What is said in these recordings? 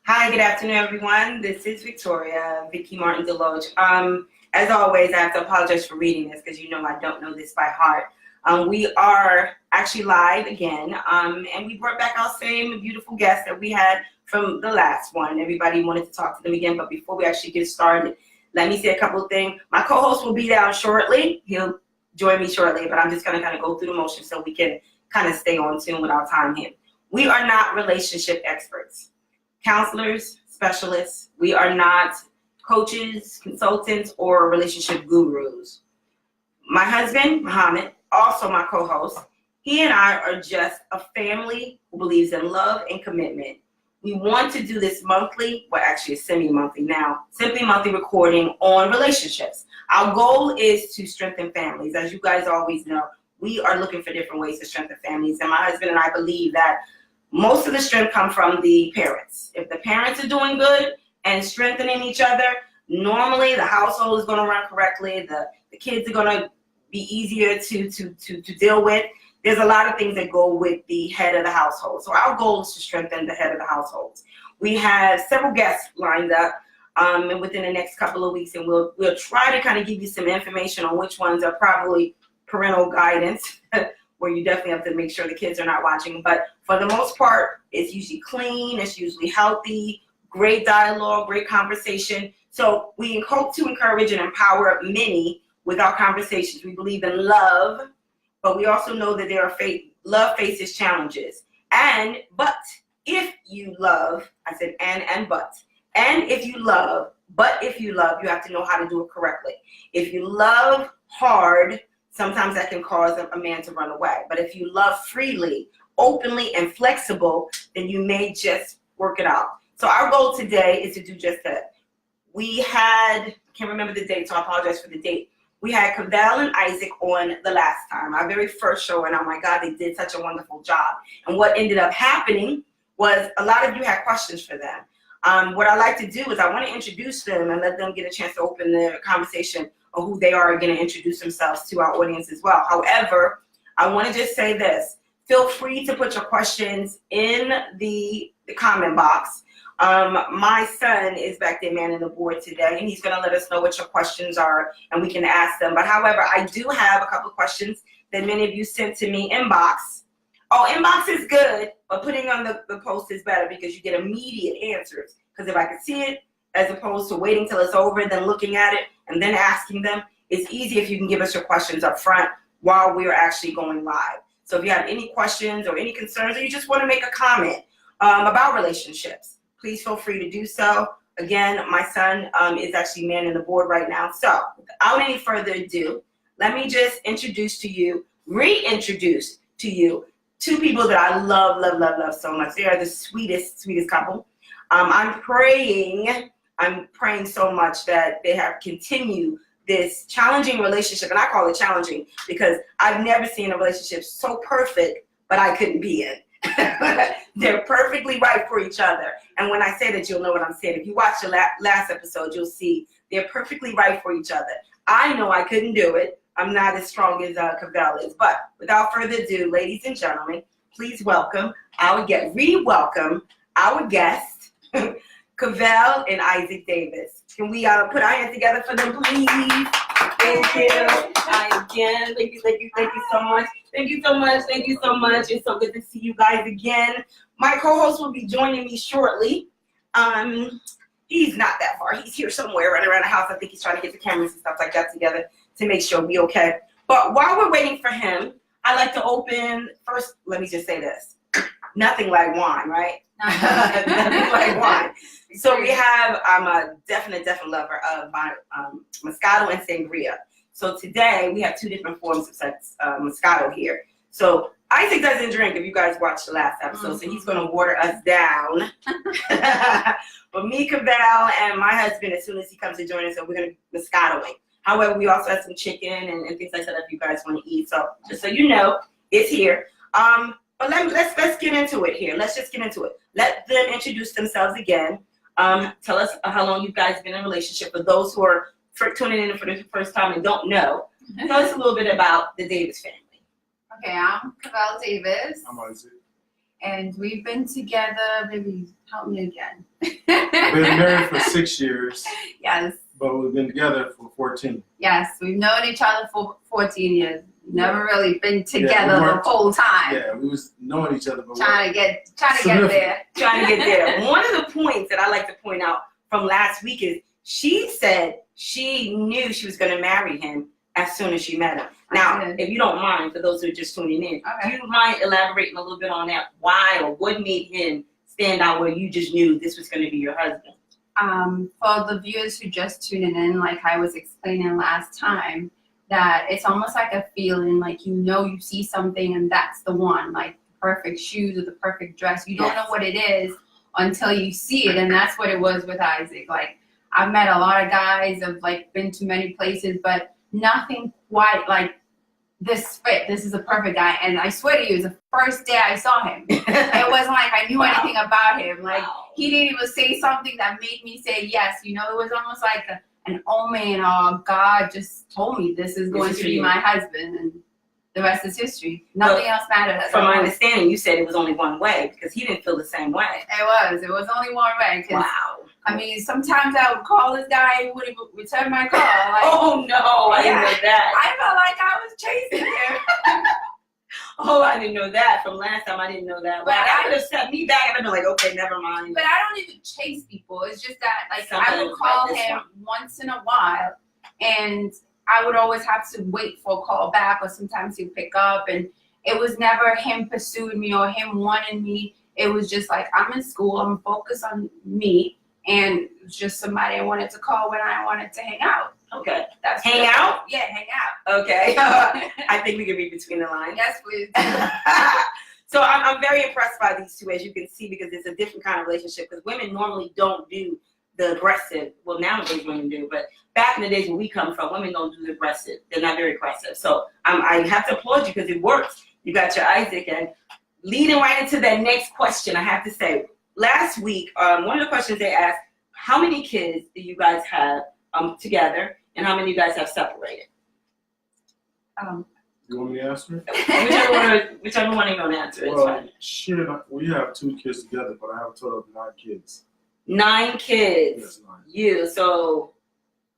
Hi, good afternoon, everyone. This is Victoria, Vicky Martin Deloge. As always, I have to apologize for reading this because you know I don't know this by heart. We are actually live again, and we brought back our same beautiful guest that we had from the last one. Everybody wanted to talk to them again, but before we actually get started, let me say a couple of things. My co-host will be down shortly. He'll join me shortly, but I'm just going to kind of go through the motions so we can kind of stay on tune with our time here. We are not relationship experts, counselors, specialists. We are not coaches, consultants, or relationship gurus. My husband, Muhammad, also my co-host, he and I are just a family who believes in love and commitment. We want to do this monthly, well actually it's semi-monthly now, simply monthly recording on relationships. Our goal is to strengthen families. As you guys always know, we are looking for different ways to strengthen families, and my husband and I believe that most of the strength comes from the parents. If the parents are doing good and strengthening each other, normally the household is going to run correctly. The kids are going to be easier to deal with. There's a lot of things that go with the head of the household. So our goal is to strengthen the head of the household. We have several guests lined up and within the next couple of weeks, and we'll try to kind of give you some information on which ones are probably parental guidance, where you definitely have to make sure the kids are not watching. But for the most part, it's usually clean, it's usually healthy, great dialogue, great conversation. So we hope to encourage and empower many with our conversations. We believe in love, but we also know that love faces challenges. But if you love, I said and but if you love, you have to know how to do it correctly. If you love hard, sometimes that can cause a man to run away. But if you love freely, openly, and flexible, then you may just work it out. So our goal today is to do just that. We had, I can't remember the date, so I apologize for the date. We had Cavell and Isaac on the last time, our very first show, and oh my God, they did such a wonderful job. And what ended up happening was a lot of you had questions for them. What I like to do is I want to introduce them and let them get a chance to open the conversation on who they are, going to introduce themselves to our audience as well. However, I want to just say this. Feel free to put your questions in the comment box. My son is back there manning the board today, and he's going to let us know what your questions are, and we can ask them. But however, I do have a couple of questions that many of you sent to me inbox. Oh, inbox is good, but putting on the post is better because you get immediate answers. Because if I can see it, as opposed to waiting till it's over and then looking at it and then asking them, it's easy if you can give us your questions up front while we're actually going live. So if you have any questions or any concerns, or you just want to make a comment about relationships, please feel free to do so. Again, my son is actually manning the board right now. So without any further ado, let me just reintroduce to you two people that I love so much. They are the sweetest couple. I'm praying so much that they have continued this challenging relationship, and I call it challenging because I've never seen a relationship so perfect, but I couldn't be in. They're perfectly right for each other. And when I say that, you'll know what I'm saying. If you watch the last episode, you'll see they're perfectly right for each other. I know I couldn't do it. I'm not as strong as Cavell is. But without further ado, ladies and gentlemen, please re-welcome our guest, Cavell and Isaac Davis. Can we put our hands together for them, please? Thank you. Again, thank you so much. Thank you so much. It's so good to see you guys again. My co-host will be joining me shortly. He's not that far. He's here somewhere running around the house. I think he's trying to get the cameras and stuff like that together to make sure we're okay. But while we're waiting for him, I'd like to open first. Let me just say this. Nothing like wine, right? Nothing like wine. So we have, I'm a definite lover of Moscato and Sangria. So today we have two different forms of Moscato here. So Isaac doesn't drink, if you guys watched the last episode, so he's going to water us down. But me, Cavell, and my husband, as soon as he comes to join us, so we're going to Moscato it. However, we also have some chicken and things like that if you guys want to eat. So just so you know, it's here. But let's get into it here. Let's just get into it. Let them introduce themselves again. Tell us how long you guys been in a relationship. For those who are tuning in for the first time and don't know, tell us a little bit about the Davis family. Okay, I'm Cavell Davis. I'm Isaac. And we've been together, maybe help me again. Been married for 6 years. Yes. But we've been together for 14. Yes, we've known each other for 14 years. Never really been together the whole time. Yeah, we was knowing each other, but trying to get there. Trying to get there. One of the points that I like to point out from last week is she said she knew she was going to marry him as soon as she met him. Now, if you don't mind, for those who are just tuning in, do you mind elaborating a little bit on that? Why or what made him stand out where you just knew this was going to be your husband? For the viewers who just tuning in, like I was explaining last time, that it's almost like a feeling, like you see something and that's the one, like the perfect shoes or the perfect dress. You don't know what it is until you see it, and that's what it was with Isaac. Like, I've met a lot of guys, I've like been to many places, but nothing quite like this fit. This is a perfect guy, and I swear to you, it was the first day I saw him. It wasn't like I knew anything about him. Like, he didn't even say something that made me say yes. You know, it was almost like an omen, or God just told me this is going to be my husband, and the rest is history. Nothing else mattered. From my understanding, you said it was only one way because he didn't feel the same way. It was only one way. Wow. I mean, sometimes I would call this guy, he wouldn't return my call. Like, oh no, I didn't know that. I felt like I was chasing him. Oh, I didn't know that. From last time, I didn't know that. But that would have set me back, and I'd be like, okay, never mind. But I don't even chase people. It's just that, like, I would call him once in a while, and I would always have to wait for a call back, or sometimes he'd pick up, and it was never him pursuing me or him wanting me. It was just like, I'm in school, I'm focused on me, and it was just somebody I wanted to call when I wanted to hang out. Okay. That's hang out? Yeah, hang out. Okay. I think we can read between the lines. Yes, please. So I'm very impressed by these two, as you can see, because it's a different kind of relationship, because women normally don't do the aggressive. Well, nowadays women do, but back in the days when we come from, women don't do the aggressive. They're not very aggressive. So I have to applaud you because it works. You got your Isaac. And leading right into that next question, I have to say, last week, one of the questions they asked, how many kids do you guys have together, and how many of you guys have separated? You want me to answer? Whichever one you're going to answer. Well, we have 2 kids together, but I have a total of 9 kids. 9 kids. Yes, 9. You, so,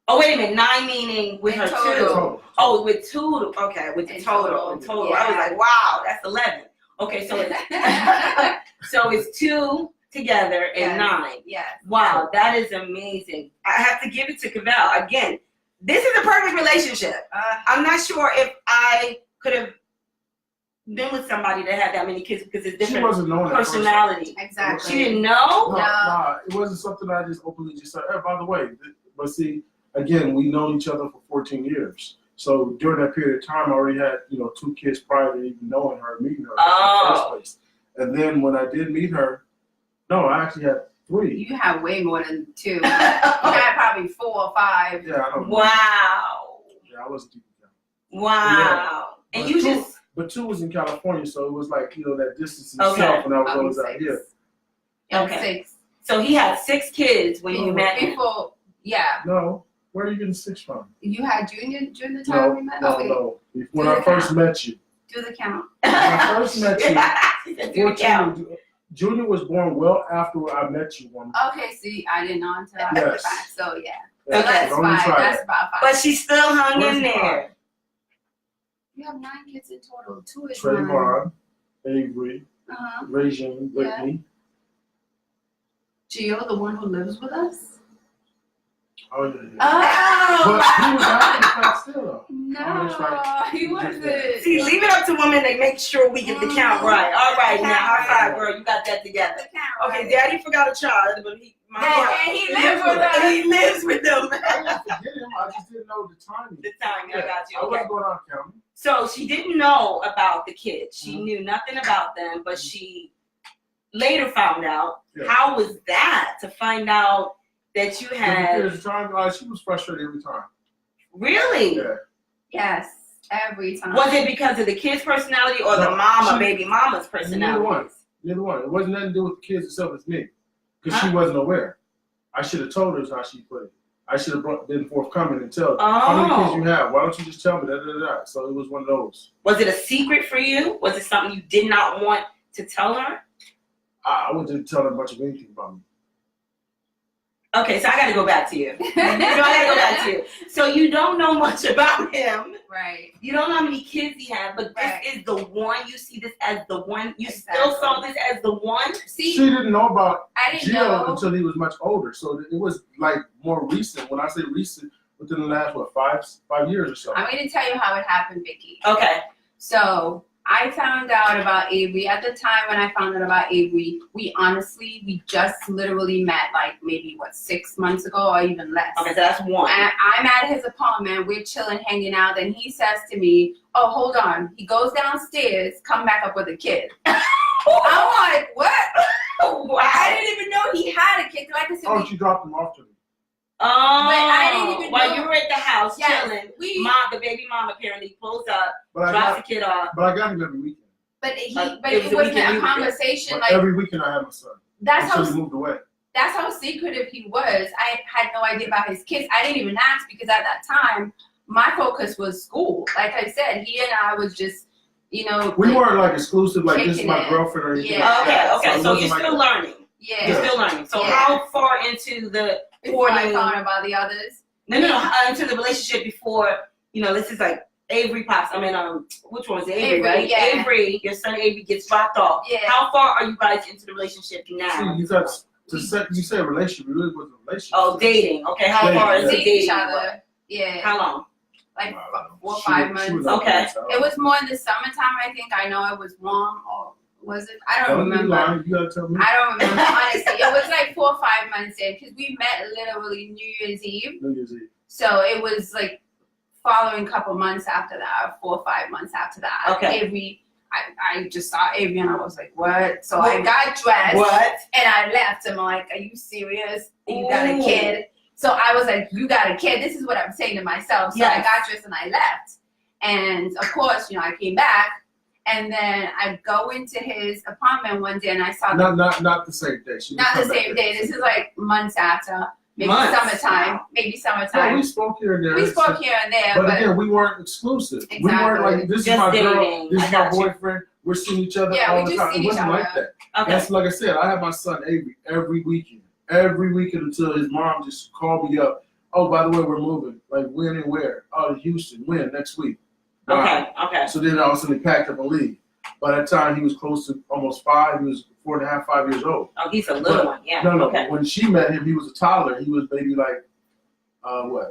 oh, wait a minute, 9 meaning with her total. 2. Oh, with 2, okay, with the total. Total. Yeah. I was like, wow, that's 11. Okay, so it's, so it's 2 together and 9. Yes. Wow, that is amazing. I have to give it to Cavell. Again, this is a perfect relationship. I'm not sure if I could have been with somebody that had that many kids because it's different personality. Exactly. She didn't know? No, it wasn't something I just openly just said, hey, by the way. But see, again, we known each other for 14 years. So during that period of time, I already had, 2 kids prior to even knowing her, meeting her in the first place. And then when I did meet her, no, I actually had 3. You have way more than 2. You had probably 4 or 5. Yeah, I don't know. Wow. Yeah, I wasn't keeping count. Wow. Yeah. And you But 2 was in California, so it was like, that distance in itself when I was always out here. Okay. 6. So he had 6 kids when you met him. Yeah. No. Where are you getting 6 from? You had Junior during the time we met? No. When I first met you. Do the count. When I first met you, do the count. Junior was born well after I met you one. Okay, see, I didn't know until I was 5, so yeah. Okay. That's 5. That's about 5. But she still hung in there. You have 9 kids in total. 2 is Trayvon, Avery, Regine, Whitney. Gio, the one who lives with us? Oh, yeah. Oh! But he was after the fact still, though. No, he wasn't. See, leave it up to women to make sure we get the count right. All right, now, high 5, girl. You got that together. Okay, Daddy forgot a child, but he lives with us. And he lives with them. I didn't forget him. I just didn't know the timing. The timing, I got you. I wasn't going on counting. So she didn't know about the kids. She knew nothing about them, but she later found out. Yeah. How was that to find out that you had? She was frustrated every time. Really? Yeah. Yes, every time. Was it because of the kids' personality or the baby mama's personality? Neither one. It wasn't nothing to do with the kids itself. It's me. Because she wasn't aware. I should have told her how she put it. I should have been forthcoming and tell her, how many kids you have? Why don't you just tell me that? So it was one of those. Was it a secret for you? Was it something you did not want to tell her? I wouldn't tell her much of anything about me. Okay, so I got to go back to you. I got to go back to you. So you don't know much about him. Right. You don't know how many kids he had, but Right. this is the one. You see this as the one. You Exactly. still saw this as the one. See, She didn't know about I didn't Jill know. until he was much older. So it was like more recent. When I say recent, within the last, 5 years or so. I'm going to tell you how it happened, Vicky. Okay. So I found out about Avery. At the time when I found out about Avery, we just literally met like maybe 6 months ago or even less. Okay, so that's one. And I'm at his apartment, we're chilling, hanging out, then he says to me, oh, hold on. He goes downstairs, come back up with a kid. I'm like, what? Wow. I didn't even know he had a kid. Like I said, Oh, she dropped him off to me. Oh, I didn't even while know. you were at the house Yes, chilling, we- the baby mom apparently pulls up, But I drops got the kid off. him every weekend. but it it was wasn't the weekend a you were conversation. But Like every weekend I had my son. that's Until how he moved away. that's how secretive he was. I had no idea about his kids. I didn't even ask because at that time my focus was school. Like I said, he and I was just, We like, weren't like exclusive, like this is kicking my it. girlfriend or anything. Yeah. Okay. it So wasn't you're like still that. learning. yeah. You're still learning. So Yeah. how far into the Before I 40 found out about the others. No, into the relationship before, this is like Avery pops. I mean, which one was it? Avery, Avery, right? yeah. Avery, your son Avery gets dropped off. Yeah. How far are you guys into the relationship now? See, you said relationship, it really wasn't a relationship. Oh, dating. Okay, how Dating, far is yeah. it Seeing dating? each other. Yeah. How long? Like Wow. 4 or She 5 was months. up Okay. there, so- It was more in the summertime, I think. I know it was warm, or was it? I don't Don't be remember. lying. You gotta tell me. I don't remember, honestly. It was like 4 or 5 months in because we met literally New Year's Eve. New Year's Eve. So it was like following couple months after that, 4 or 5 months after that. Okay. Avery, I just saw Avery and I was like, what? So I got dressed What? and I left. I'm like, are you serious? You got a Ooh. kid? So I was like, you got a kid? This is what I'm saying to myself. So I Yes. got dressed and I left. And of course, I came back. And then I go into his apartment one day and I saw Not the same day. She not the didn't come same back day. there. This is like months after. Maybe Months. summertime. Maybe No, summertime. we spoke here and there. We spoke here and there, But but again, we weren't exclusive. We weren't Exactly. like, this is Just my girl, dating. this I is my got you. boyfriend. We're seeing each other Yeah, all we the just time. seen It each wasn't other. like that. Okay. That's like I said, I have my son Avery every weekend until his mom just called me up. Oh, by the way, we're moving. Like when and where? Oh, to Houston. When? Next week. Okay. So then all of a sudden he packed up and leave. By that time he was close to almost 5. He was 4.5, 5 years old. Oh, he's a little one. Yeah. No. Okay. When she met him, he was a toddler. He was maybe like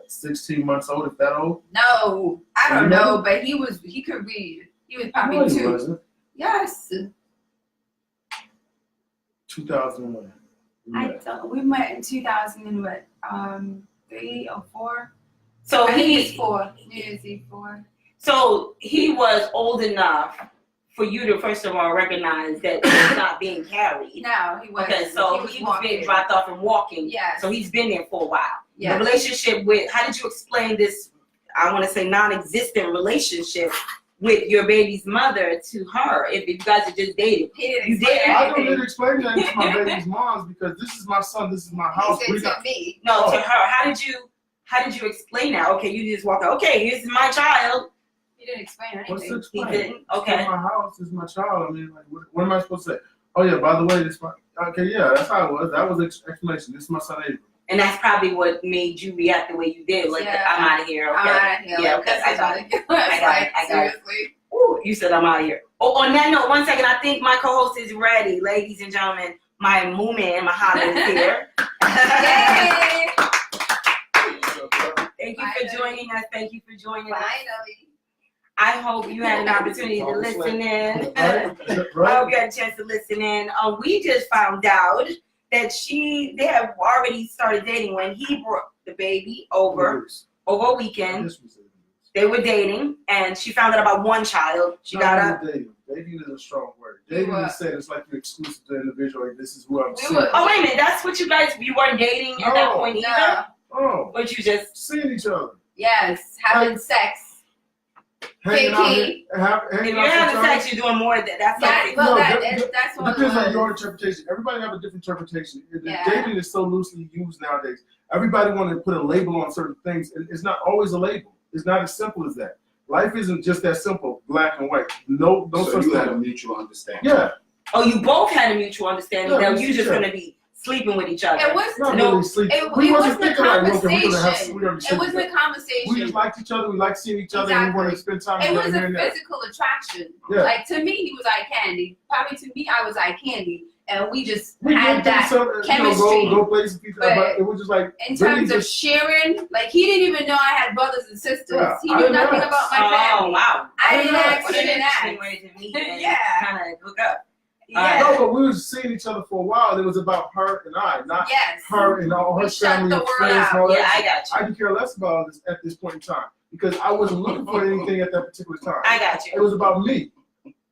16 months old, if that old. no, I don't You know. know? But he could read. He was probably No, he 2. wasn't. Yes. 2001. We met in 2003 or 4. So I think it's he 4. New Year's Eve 4. So he was old enough for you to first of all recognize that he's not being carried. No, he wasn't. Okay, so he was being dropped off and walking. Yes. So he's been there for a while. Yes. The relationship with, how did you explain this, I want to say non-existent relationship with your baby's mother to her if you guys are just dating? He didn't You explain did? I don't anything. need to explain that to my baby's mom's because this is my son, this is my house. He We said got, to me. No, Oh. to her. How did you explain that? Okay, you just walk out. Okay, this is my child. He didn't explain what's to anything. explain? He didn't? It's Okay. my house, this is my child. I mean, like, what am I supposed to say? Oh yeah, by the way, this my okay, yeah, that's how it was. That was the explanation. This is my son Avery. And that's probably what made you react the way you did. Like, Yeah. I'm out of here. Okay. I'm out of here. Yeah, Like, okay. I got it. I got it. I got it. Seriously. Ooh, you said I'm out of here. Oh, on that note, one second. I think my co-host is ready. Ladies and gentlemen, my moo-man, Muhammad, is here. Yay! Thank you for joining us. Thank you for joining us. Finally. I hope you had an opportunity to listen in. Right? I Right? hope you had a chance to listen in. We just found out that they have already started dating when he brought the baby over a weekend. This was it. They were dating, and she found out about one child. She got up. Dating. Dating is a strong word. Dating were. is said it's like you're exclusive to the individual. Like, this is who I'm We seeing. were. Oh, wait a minute. That's what you weren't dating at that No. point either? No. Oh, But you just, seeing each other, Yes. Having sex. hanging out, Kiki. if hanging you're out having with each sex, you're doing more than that. That's That, something. well, No, that's other. what it Depends on was. your interpretation. Everybody have a different interpretation. Yeah. Dating is so loosely used nowadays. Everybody want to put a label on certain things, and it's not always a label. It's not as simple as that. Life isn't just that simple, black and white. No So such you had a thing. mutual understanding. Yeah, Oh, you both had a mutual understanding Yeah, that you just sure. gonna be sleeping with each other. It was Not No, really sleep. it We wasn't wasn't a thinking like, okay, conversation. we're gonna It sleep wasn't a together. conversation. We just liked each other. We liked seeing each other, and we wanted to spend time It together. was a here and there. physical attraction. Yeah. Like to me, he was eye candy. Probably to me, I was eye candy, and we just We had did that some, chemistry. go places, but But it was just like in really terms of just- sharing, like he didn't even know I had brothers and sisters. Yeah, He I knew didn't nothing ask. about my Oh family. wow! I didn't ask. What He an didn't interesting ask. way to meet and Yeah. kind of hook up. Yeah. No, but we was seeing each other for a while. It was about her and I, not Yes. her and all her We shut family the and word friends out. and all Yeah, that. I got you. I could care less about this at this point in time because I wasn't looking for anything at that particular time. I got It you. was about me.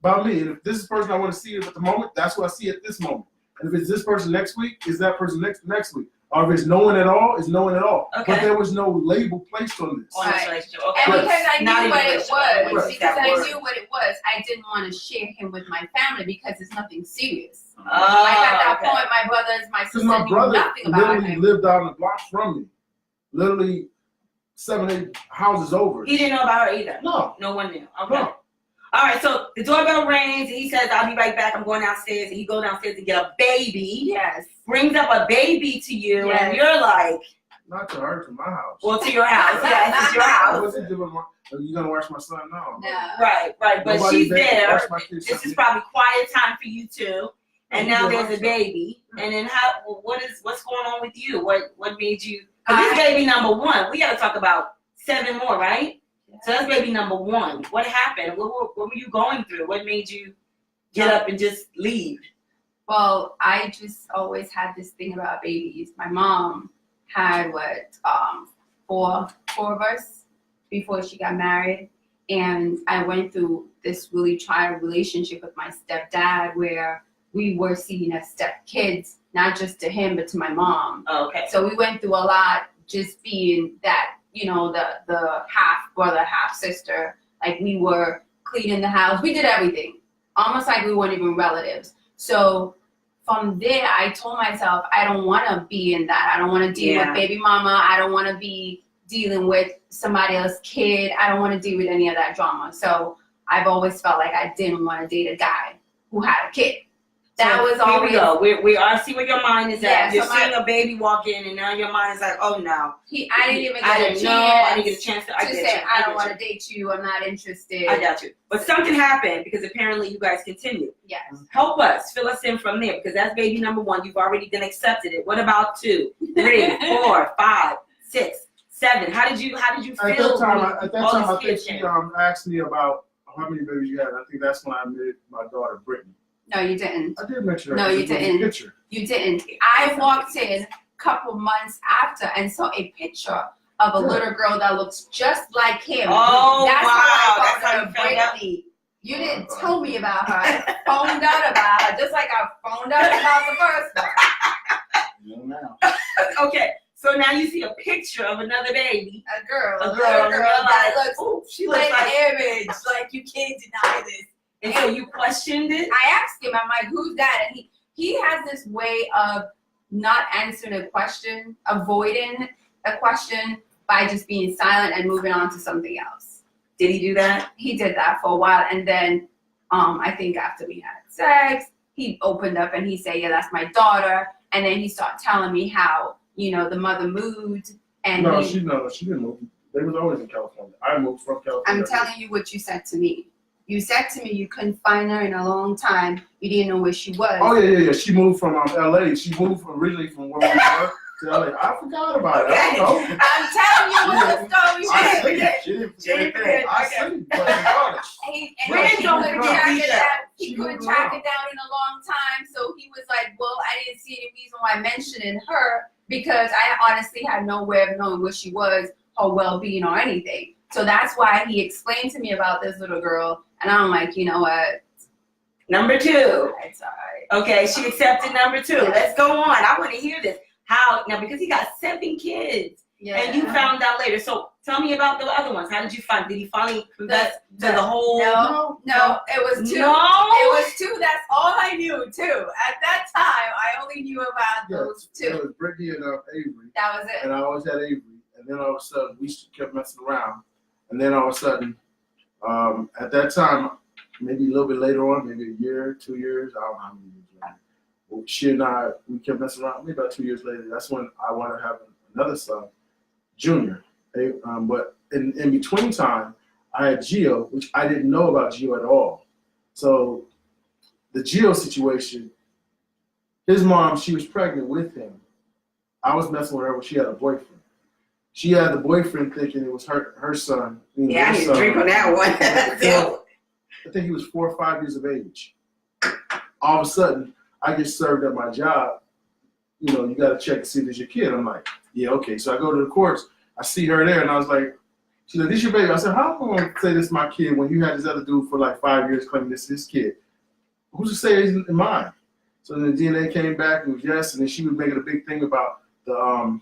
About me. And if this is the person I want to see at the moment, that's what I see at this moment. And if it's this person next week, is that person next week. Or if it's no one at all, it's no one at all. Okay. But there was no label placed on this. On this Right. relationship. And Okay. because I Not knew even what it relationship. was, Right. because That I word. knew what it was, I didn't want to share him with my family because it's nothing serious. Oh, Like at that okay. point, my brothers, my Because sister my knew brother nothing about literally him. lived down the block from me. Literally 7, 8 houses over. He didn't know about her either. No. No one knew. Okay. No. All right. So the doorbell rings, and he says, "I'll be right back. I'm going downstairs." And he goes downstairs to get a baby. Yes. Brings up a baby to you, Yes. and you're like, Not to her, to my house. "Well, to your house. Yes, it's your I house." wasn't doing my, are you going to watch my son? No. No. Right. Right. But Nobody she's there to there. watch my kids This is Sunday. probably quiet time for you two. And Yeah, now you there's a watch baby. Yeah. And then what's going on with you? What made you? Because this baby number one. We got to talk about 7 more, right? So that's baby number 1. What happened? What were you going through? What made you get up and just leave? Well, I just always had this thing about babies. My mom had four of us before she got married, and I went through this really trying relationship with my stepdad where we were seen as step kids, not just to him but to my mom. Oh, okay. So we went through a lot, just being that, you know, the half brother, half sister. Like we were cleaning the house, we did everything, almost like we weren't even relatives. So from there, I told myself, I don't want to be in that. I don't want to deal with baby mama. I don't want to be dealing with somebody else's kid. I don't want to deal with any of that drama. So I've always felt like I didn't want to date a guy who had a kid. That So was here always. we go. We are see where your mind is Yeah, at. You're so seeing a baby walk in, and now your mind is like, oh no. I didn't even I get a didn't chance. know. I didn't get a chance to. I to get say you. I get don't want you. to date you. I'm not interested. I got you. But something happened because apparently you guys continued. Yes. Help us, fill us in from there because that's baby number 1. You've already been accepted it. What about 2, 3, 4, 5, 6, 7? How did you At feel? that time, I think kids she came? asked me about how many babies you had. I think that's when I met my daughter, Brittany. No, you didn't. I did mention her. No, because you it was a didn't. Picture. You didn't. I walked in a couple months after and saw a picture of a Yeah. little girl that looks just like him. Oh, That's wow. how I That's how found you found out? Brittany. You didn't tell me about her. I found out about her, just like I found out about the first one. You know now. Okay, so now you see a picture of another baby. A girl, A a girl, little girl that like, looks ooh, she looks like like. image. Like you can't deny this. And so you questioned it. I asked him, I'm like, who's that? And he has this way of not answering a question, avoiding a question by just being silent and moving on to something else. Did he do that? He did that for a while, and then I think after we had sex, he opened up and he said, yeah, that's my daughter. And then he started telling me how, you know, the mother moved. And No, she didn't move. They was always in California. I moved from California. I'm telling you what you said to me. You said to me you couldn't find her in a long time. You didn't know where she was. Oh yeah. She moved from LA. She moved originally from where we were to LA. I forgot about it. I don't know. I'm telling you what the story I was. see. She didn't forget anything. I see. But regardless. He Women don't couldn't forget track it either. down. He She couldn't moved track around. it down in a long time. So he was like, well, I didn't see any reason why mentioning her because I honestly had no way of knowing where she was, her well-being or anything. So that's why he explained to me about this little girl. And I'm like, you know what? Number 2. It's all right. Okay, she accepted number 2. Let's go on. I want to hear this. How now? Because he got 7 kids, Yeah. and you found out later. So tell me about the other ones. How did you find? Did he finally confess to the whole? No, it was 2. No. It was 2. That's all I knew, too. At that time, I only knew about those 2. It was Brittany and Avery. That was it. And I always had Avery. And then all of a sudden, we kept messing around. And then all of a sudden, at that time, maybe a little bit later on, maybe a year, 2 years, I don't know how many years later. Well, she and I, we kept messing around. Maybe about 2 years later, that's when I wanted to have another son, Junior. But in between time, I had Gio, which I didn't know about Gio at all. So the Gio situation, his mom, she was pregnant with him. I was messing with her when she had a boyfriend. She had the boyfriend thinking it was her son. Yeah, I need to drink on that one. So, I think he was 4 or 5 years of age. All of a sudden, I get served at my job. You know, you got to check to see if it's your kid. I'm like, yeah, okay. So I go to the courts. I see her there, and I was like, she's like, this your baby. I said, how am I going to say this is my kid when you had this other dude for like 5 years claiming this is his kid? Who's to say it's in mine? So then the DNA came back, it was yes, and then she was making a big thing about the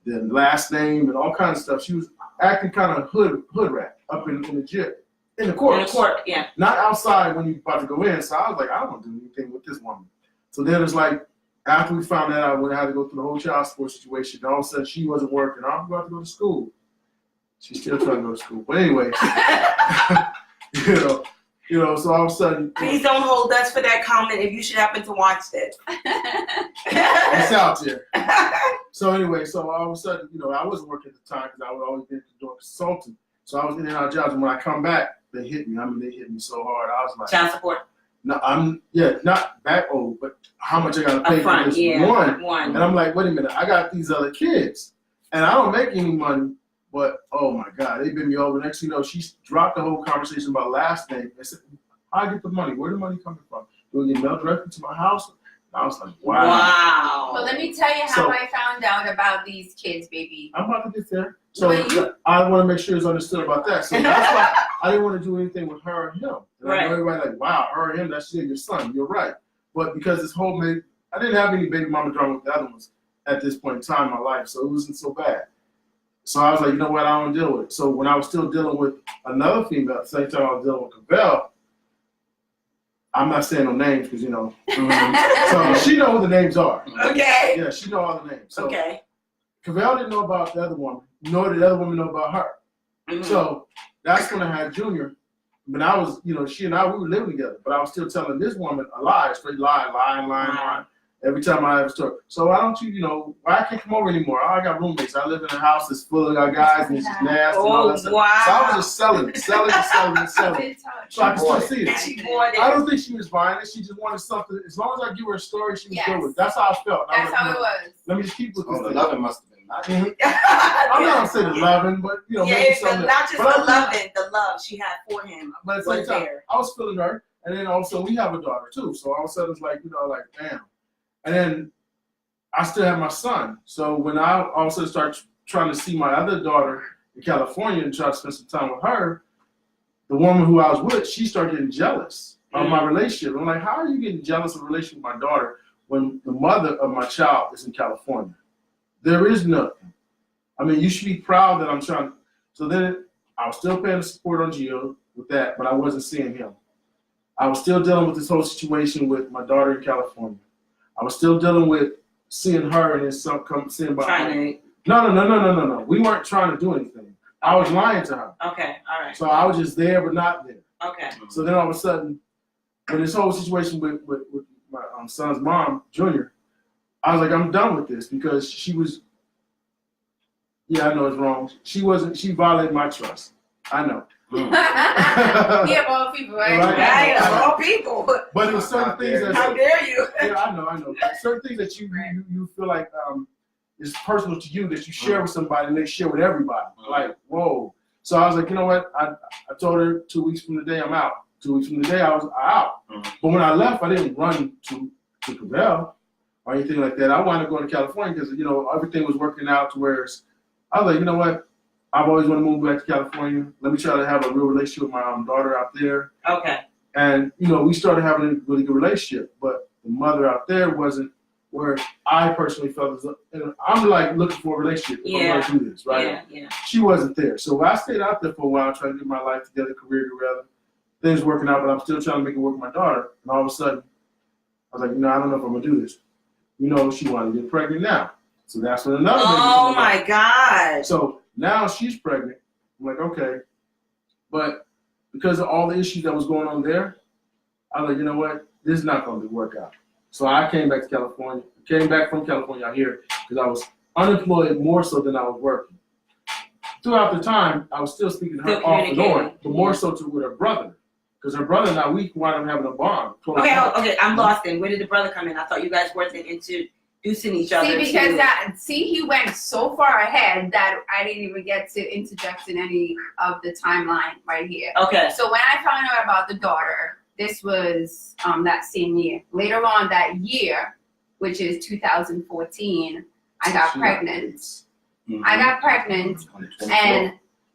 last name and all kinds of stuff. She was acting kind of hood rat up in the gym, in the court. In the court, yeah. Not outside when you about to go in. So I was like, I don't want to do anything with this woman. So then it's like, after we found that out, we had to go through the whole child support situation. And all of a sudden, she wasn't working. I'm about to go to school. She's still trying to go to school. But anyway, you know, so all of a sudden. Please don't hold us for that comment if you should happen to watch this. It's out there. So anyway, so all of a sudden, you know, I wasn't working at the time because I would always be doing consulting. So I was in and out of jobs, and when I come back, they hit me. I mean, they hit me so hard. I was like, Child support. No, not back old, but how much I got to pay for this one. And I'm like, wait a minute, I got these other kids, and I don't make any money. But oh my God, they bent me over. Next thing you know, she dropped the whole conversation about last name. I said, how I get the money? Where the money coming from? Do it get mailed directly to my house? And I was like, wow. Well, let me tell you how I found out about these kids, baby. I'm about to get there. So I want to make sure it's understood about that. So that's why I didn't want to do anything with her or him. And I know everybody like, wow, her or him, that's still your son. You're right. But because this whole I didn't have any baby mama drama with the other ones at this point in time in my life, so it wasn't so bad. So I was like, you know what, I don't deal with it. So when I was still dealing with another female, at the same time I was dealing with Cavell, I'm not saying no names because, you know. So she know who the names are. Okay. Yeah, she know all the names. So okay. Cavell didn't know about the other woman, nor did the other woman know about her. Mm-hmm. So that's when I had Junior. When I was, you know, she and I, we were living together, but I was still telling this woman a lie, straight lying. Every time I have a story. So why don't you, you know, why I can't come over anymore? I got roommates. I live in a house that's full of guys and it's just nasty and all that stuff. Wow. So I was just selling. So I can still see it. I don't think she was buying it. She just wanted something. As long as I give her a story, she was good with it. That's how I felt. That's how it was. Let me just keep with this. The loving must have been nice. I'm not saying the loving, but you know, maybe something. Not just the loving, the love she had for him. But at the same time, I was feeling her, and then also we have a daughter too. So all of a sudden it's like, you know, like damn. And then I still have my son. So when I also start trying to see my other daughter in California and try to spend some time with her, the woman who I was with, she started getting jealous of my relationship. I'm like, how are you getting jealous of a relationship with my daughter when the mother of my child is in California? There is nothing. I mean, you should be proud that I'm trying. So then I was still paying the support on Gio with that, but I wasn't seeing him. I was still dealing with this whole situation with my daughter in California. I was still dealing with seeing her and then seeing about her. No. We weren't trying to do anything. I was lying to her. Okay, all right. So I was just there but not there. Okay. So then all of a sudden, when this whole situation with my son's mom, Junior, I was like, I'm done with this because she was, yeah, I know it's wrong. She violated my trust. I know. Yeah, all people, right? Right, all people. But it was certain things that. How dare you? Yeah, I know. Certain things that you feel like is personal to you that you share with somebody and they share with everybody. Like, whoa. So I was like, you know what? I told her 2 weeks from the day I'm out. 2 weeks from the day I was out. But when I left, I didn't run to Cavell or anything like that. I wanted to go to California because, you know, everything was working out to where I was like, you know what? I've always wanted to move back to California. Let me try to have a real relationship with my daughter out there. Okay. And, you know, we started having a really good relationship. But the mother out there wasn't where I personally felt as I'm like looking for a relationship. Yeah. I'm going to do this, right? Yeah. She wasn't there. So I stayed out there for a while trying to get my life together, career together. Things working out, but I'm still trying to make it work with my daughter. And all of a sudden, I was like, you know, I don't know if I'm going to do this. You know, she wanted to get pregnant now. So that's when another baby Oh, my God. So now she's pregnant. I'm like, okay. But because of all the issues that was going on there, I was like, you know what, this is not going to work out. So I came back to California. Came back from California out here because I was unemployed more so than I was working. Throughout the time, I was still speaking to her Still off and on, communicating. but more so with her brother. Because her brother and I, we wound up having a bond. Okay, I'm lost then. Where did the brother come in? I thought you guys weren't introducing each other. He went so far ahead that I didn't even get to interject in any of the timeline right here. Okay. So when I found out about the daughter, this was that same year. Later on that year, which is 2014, I got pregnant. Mm-hmm. I got pregnant, and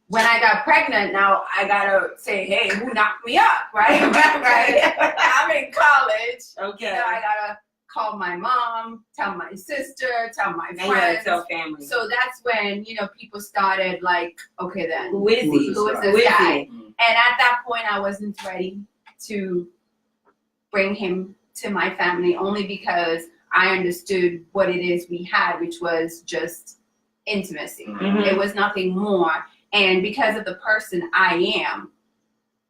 when I got pregnant, now I gotta say, hey, who knocked me up, right? Right? I'm in college. Okay. So I gotta call my mom, tell my sister, tell my And you gotta friends. tell family. So that's when, people started like, okay then, Who is he? who is this guy? And at that point, I wasn't ready to bring him to my family, only because I understood what it is we had, which was just intimacy. Mhm. It was nothing more. And because of the person I am,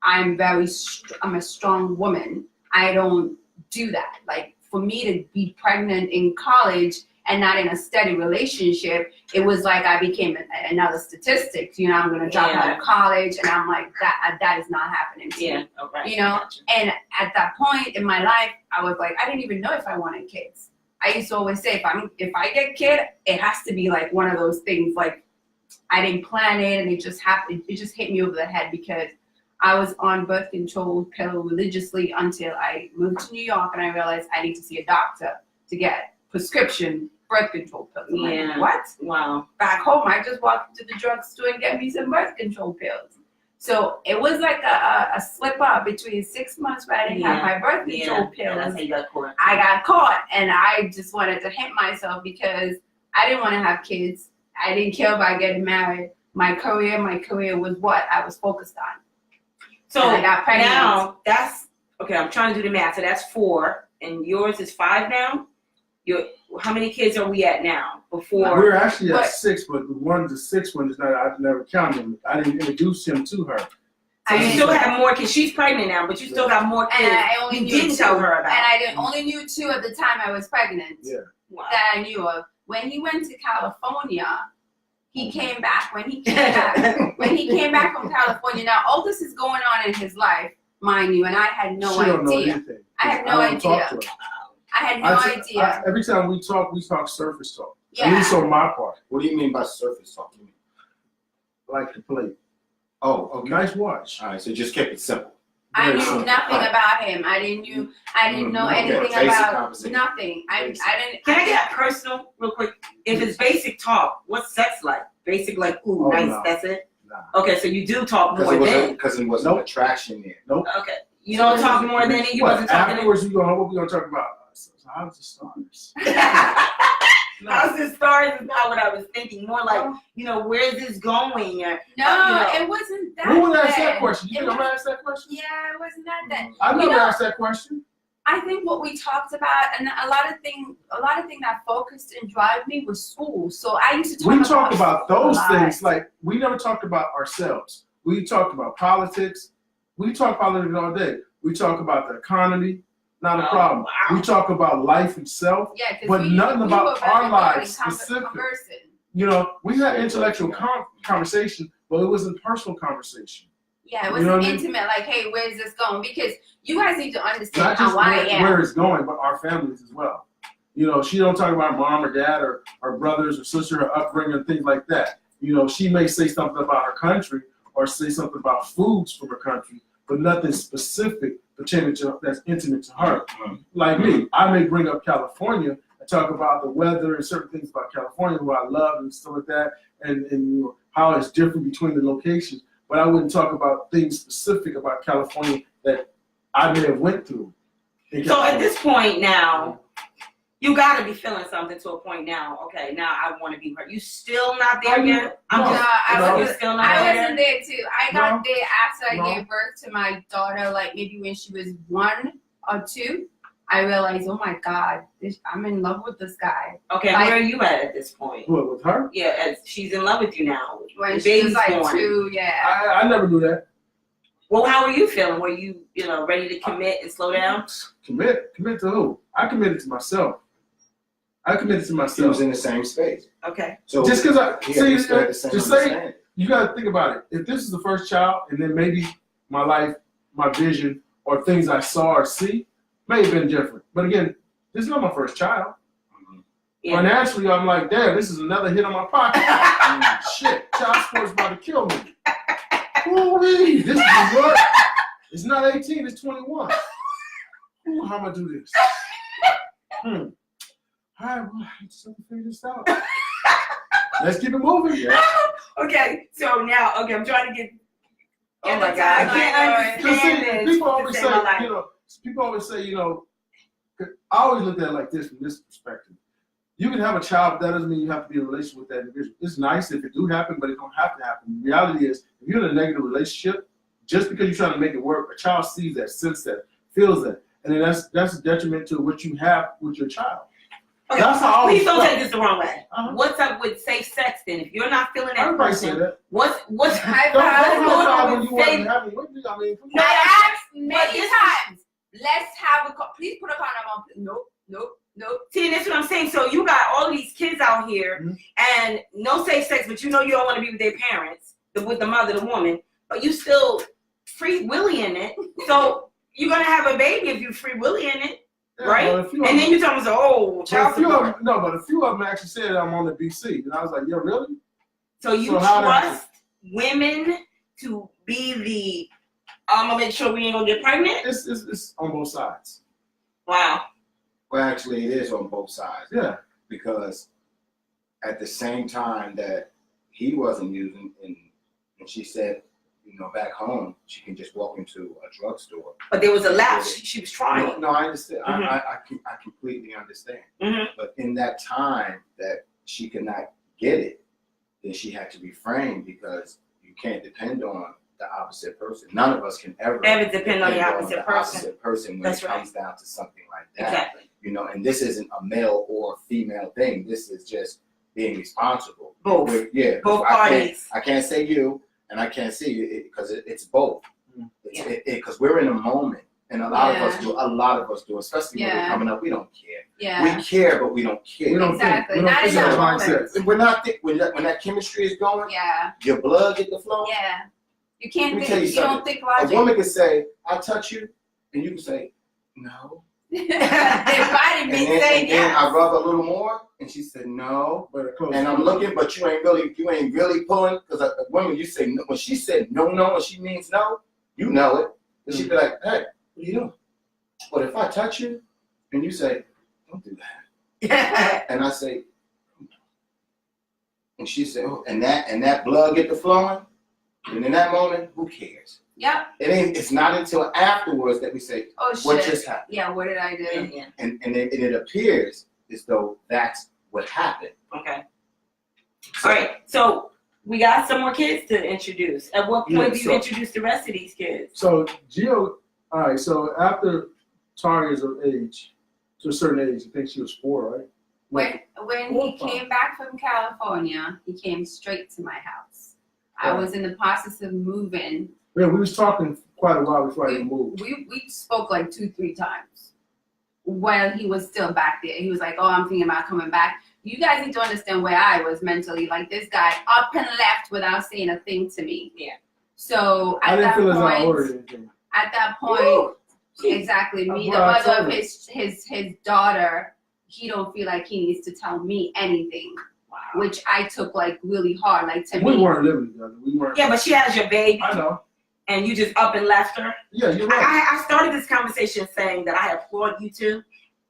I'm a strong woman. I don't do that. Like, for me to be pregnant in college and not in a steady relationship, it was like I became another statistic. I'm going to drop out of college, and I'm like, that is not happening to me. Okay. Gotcha. And at that point in my life, I was like, I didn't even know if I wanted kids. I used to always say, if I get a kid, it has to be like one of those things, like I didn't plan it and it just happened. It just hit me over the head because I was on birth control pill religiously until I moved to New York, and I realized I need to see a doctor to get prescription birth control pills. I'm like, what? Wow. Back home, I just walked into the drugstore and get me some birth control pills. So it was like a slip up between 6 months where I didn't have my birth control pills. That's how you got caught. I got caught, and I just wanted to hit myself because I didn't want to have kids. I didn't care about getting married. My career was what I was focused on. So and I got pregnant. Now that's okay. I'm trying to do the math. So that's 4, and yours is 5 now. How many kids are we at now? Before we're actually at 6, but the 6th one is not. I've never counted him. I didn't introduce him to her. So you still have more kids. She's pregnant now, but you still got more kids. And I only knew didn't 2, tell her about. And I only knew 2 at the time I was pregnant. Yeah. Wow. That I knew of. When he went to California, he came back. When he came back from California, now all this is going on in his life, mind you, and I had no She don't know idea. anything. I had no don't talk idea. to her. I had no idea. Every time we talk surface talk. Yeah. At least on my part. What do you mean by surface talk? Like the plate. Oh, okay. Nice watch. All right, so just keep it simple. I Very knew simple. nothing about him. I didn't know Okay, anything basic about conversation. nothing. I Basic. didn't. Can I get personal real quick? If it's basic talk, what's sex like? Basic, like, ooh, Oh, nice, no. that's it? Nah. Okay, so you do talk more than. Because it wasn't attraction there. Okay. You don't talk more than you wasn't talking. Afterwards, what we gonna talk about? So how's the stars? How's this stars is not what I was thinking. More like, where's this going? Or, No, it wasn't that. Who would ask that then. question? You It never was- asked that question? Yeah, it wasn't that then. I You never know- asked that question. I think what we talked about, and a lot of things that focused and drive me was school. So I used to talk We about talked about those school a lot. things. Like, we never talked about ourselves. We talked about politics. We talk politics all day. We talk about the economy. Not a problem. Wow. We talk about life itself. Yeah, 'cause But nothing about were very our good lives in specific. conversing. We had intellectual conversation, but it wasn't personal conversation. Yeah, it You wasn't know what I mean? intimate. Like, hey, where's this going? Because you guys need to understand Not just how I am. where it's going, but our families as well. She don't talk about mom or dad or our brothers or sister, her upbringing, things like that. She may say something about her country or say something about foods from her country, but nothing specific pertaining to that's intimate to her. Like me, I may bring up California and talk about the weather and certain things about California, who I love and stuff like that, and how it's different between the locations. But I wouldn't talk about things specific about California that I may have went through. So at this point now, you got to be feeling something to a point now. Okay, now I want to be hurt. You still not there yet? No, I You're still not I there? wasn't there too. I got there after No. I gave birth to my daughter, like maybe when she was 1 or 2. I realized, oh my God, I'm in love with this guy. Okay, Like- where are you at this point? What, with her? Yeah, as she's in love with you now. When The she was baby's like born. 2, yeah. I never knew that. Well, how were you feeling? Were you, ready to commit and slow down? Commit to who? I committed to myself. He was in the same space. Okay. So Just because I he understood the see, same just say understanding. you got to think about it. If this is the first child, and then maybe my life, my vision, or things I saw or see may have been different. But again, this is not my first child. Yeah. Financially, I'm like, damn, this is another hit on my pocket. Shit, child support is about to kill me. Holy, this is work. It's not 18, it's 21. Ooh, how am I do this? All right, well, I just have to figure this out. Let's keep it moving. Yeah. Okay, so now, I'm trying to get. Oh Get my the God, I timeline can't going. understand this. People always to say, save my life. people always say, I always look at it like this from this perspective. You can have a child, but that doesn't mean you have to be in a relationship with that individual. It's nice if it do happen, but it don't have to happen. The reality is, if you're in a negative relationship, just because you're trying to make it work, a child sees that, senses that, feels that, and then that's a detriment to what you have with your child. Okay, That's how I always please don't felt. take this the wrong way. Uh-huh. What's up with safe sex then? If you're not feeling that Everybody say person, that. what's Don't I've have going on when with you wasn't safe- having with me. I mean, come I on. asked many times, let's have please put a condom on. Nope. See, that's what I'm saying. So you got all these kids out here and no safe sex, but you don't want to be with their parents, with the mother, the woman, but you still free willy in it. So you're gonna have a baby if you free willy in it, Yeah, right? but a few And of then you tell them, child support. but a few of them actually said I'm on the BC, and I was like, yeah, really? So you So how that trust women to be the I'm gonna make sure we ain't gonna get pregnant? It's on both sides. Wow. Well, actually, it is on both sides. Yeah. Because at the same time that he wasn't using, and she said, back home, she can just walk into a drugstore. But there was a lapse. She was trying. No, I understand. Mhm. I completely understand. Mhm. But in that time that she could not get it, then she had to refrain because you can't depend on the opposite person. None of us can ever Depend on the opposite person. when That's it right. comes down to something like that. Exactly. And this isn't a male or female thing. This is just being responsible. Both. Yeah. Both parties. I can't say you, and I can't see you because it's both. Yeah. Because we're in a moment, and a lot of us do, especially when we're Yeah. coming up. We don't care. Yeah. We care, but we don't care. We don't Exactly. think. We don't Not think in that that mindset. moment. We're not when that chemistry is going. Yeah. Your blood get the flow. Yeah. You Let can't me think. tell you You don't something. think A logic. woman can say, "I touch you," and you can say, "No." Their body And be then, saying and then I yes. rub a little more, and she said, "No." But close. And I'm looking, but you ain't really pulling, because a woman, you say no. When she said no, and she means no, you know it. And she'd be like, "Hey, what are you doing?" But if I touch you, and you say, "Don't do that," and I say, and she said, "Oh," and that blood get to flowing, and in that moment, who cares? Yep. It's not until afterwards that we say, Oh shit. "What just happened?" Yeah. What did I do? Yeah. And it appears as though that's what happened. Okay. All right. So we got some more kids to introduce. At what point do you introduce the rest of these kids? So Gio, all right. So after Taria's of age, to a certain age, I think she was 4, right? When he came back from California, he came straight to my house. I Right. was in the process of moving. Yeah, we was talking quite a while before I even moved. We spoke like 2-3 times while he was still back there. He was like, "Oh, I'm thinking about coming back." You guys need to understand where I was mentally. Like, this guy up and left without saying a thing to me. Yeah. So I at didn't that feel as though I ordered point, anything. at that point, exactly, me, the Well, I mother of told him. his daughter, he don't feel like he needs to tell me anything, which I took like really hard. Like, to We me, weren't living together. We weren't. Yeah, but she has your baby, I know. and you just up and left her. Yeah, you're right. I started this conversation saying that I applaud you too,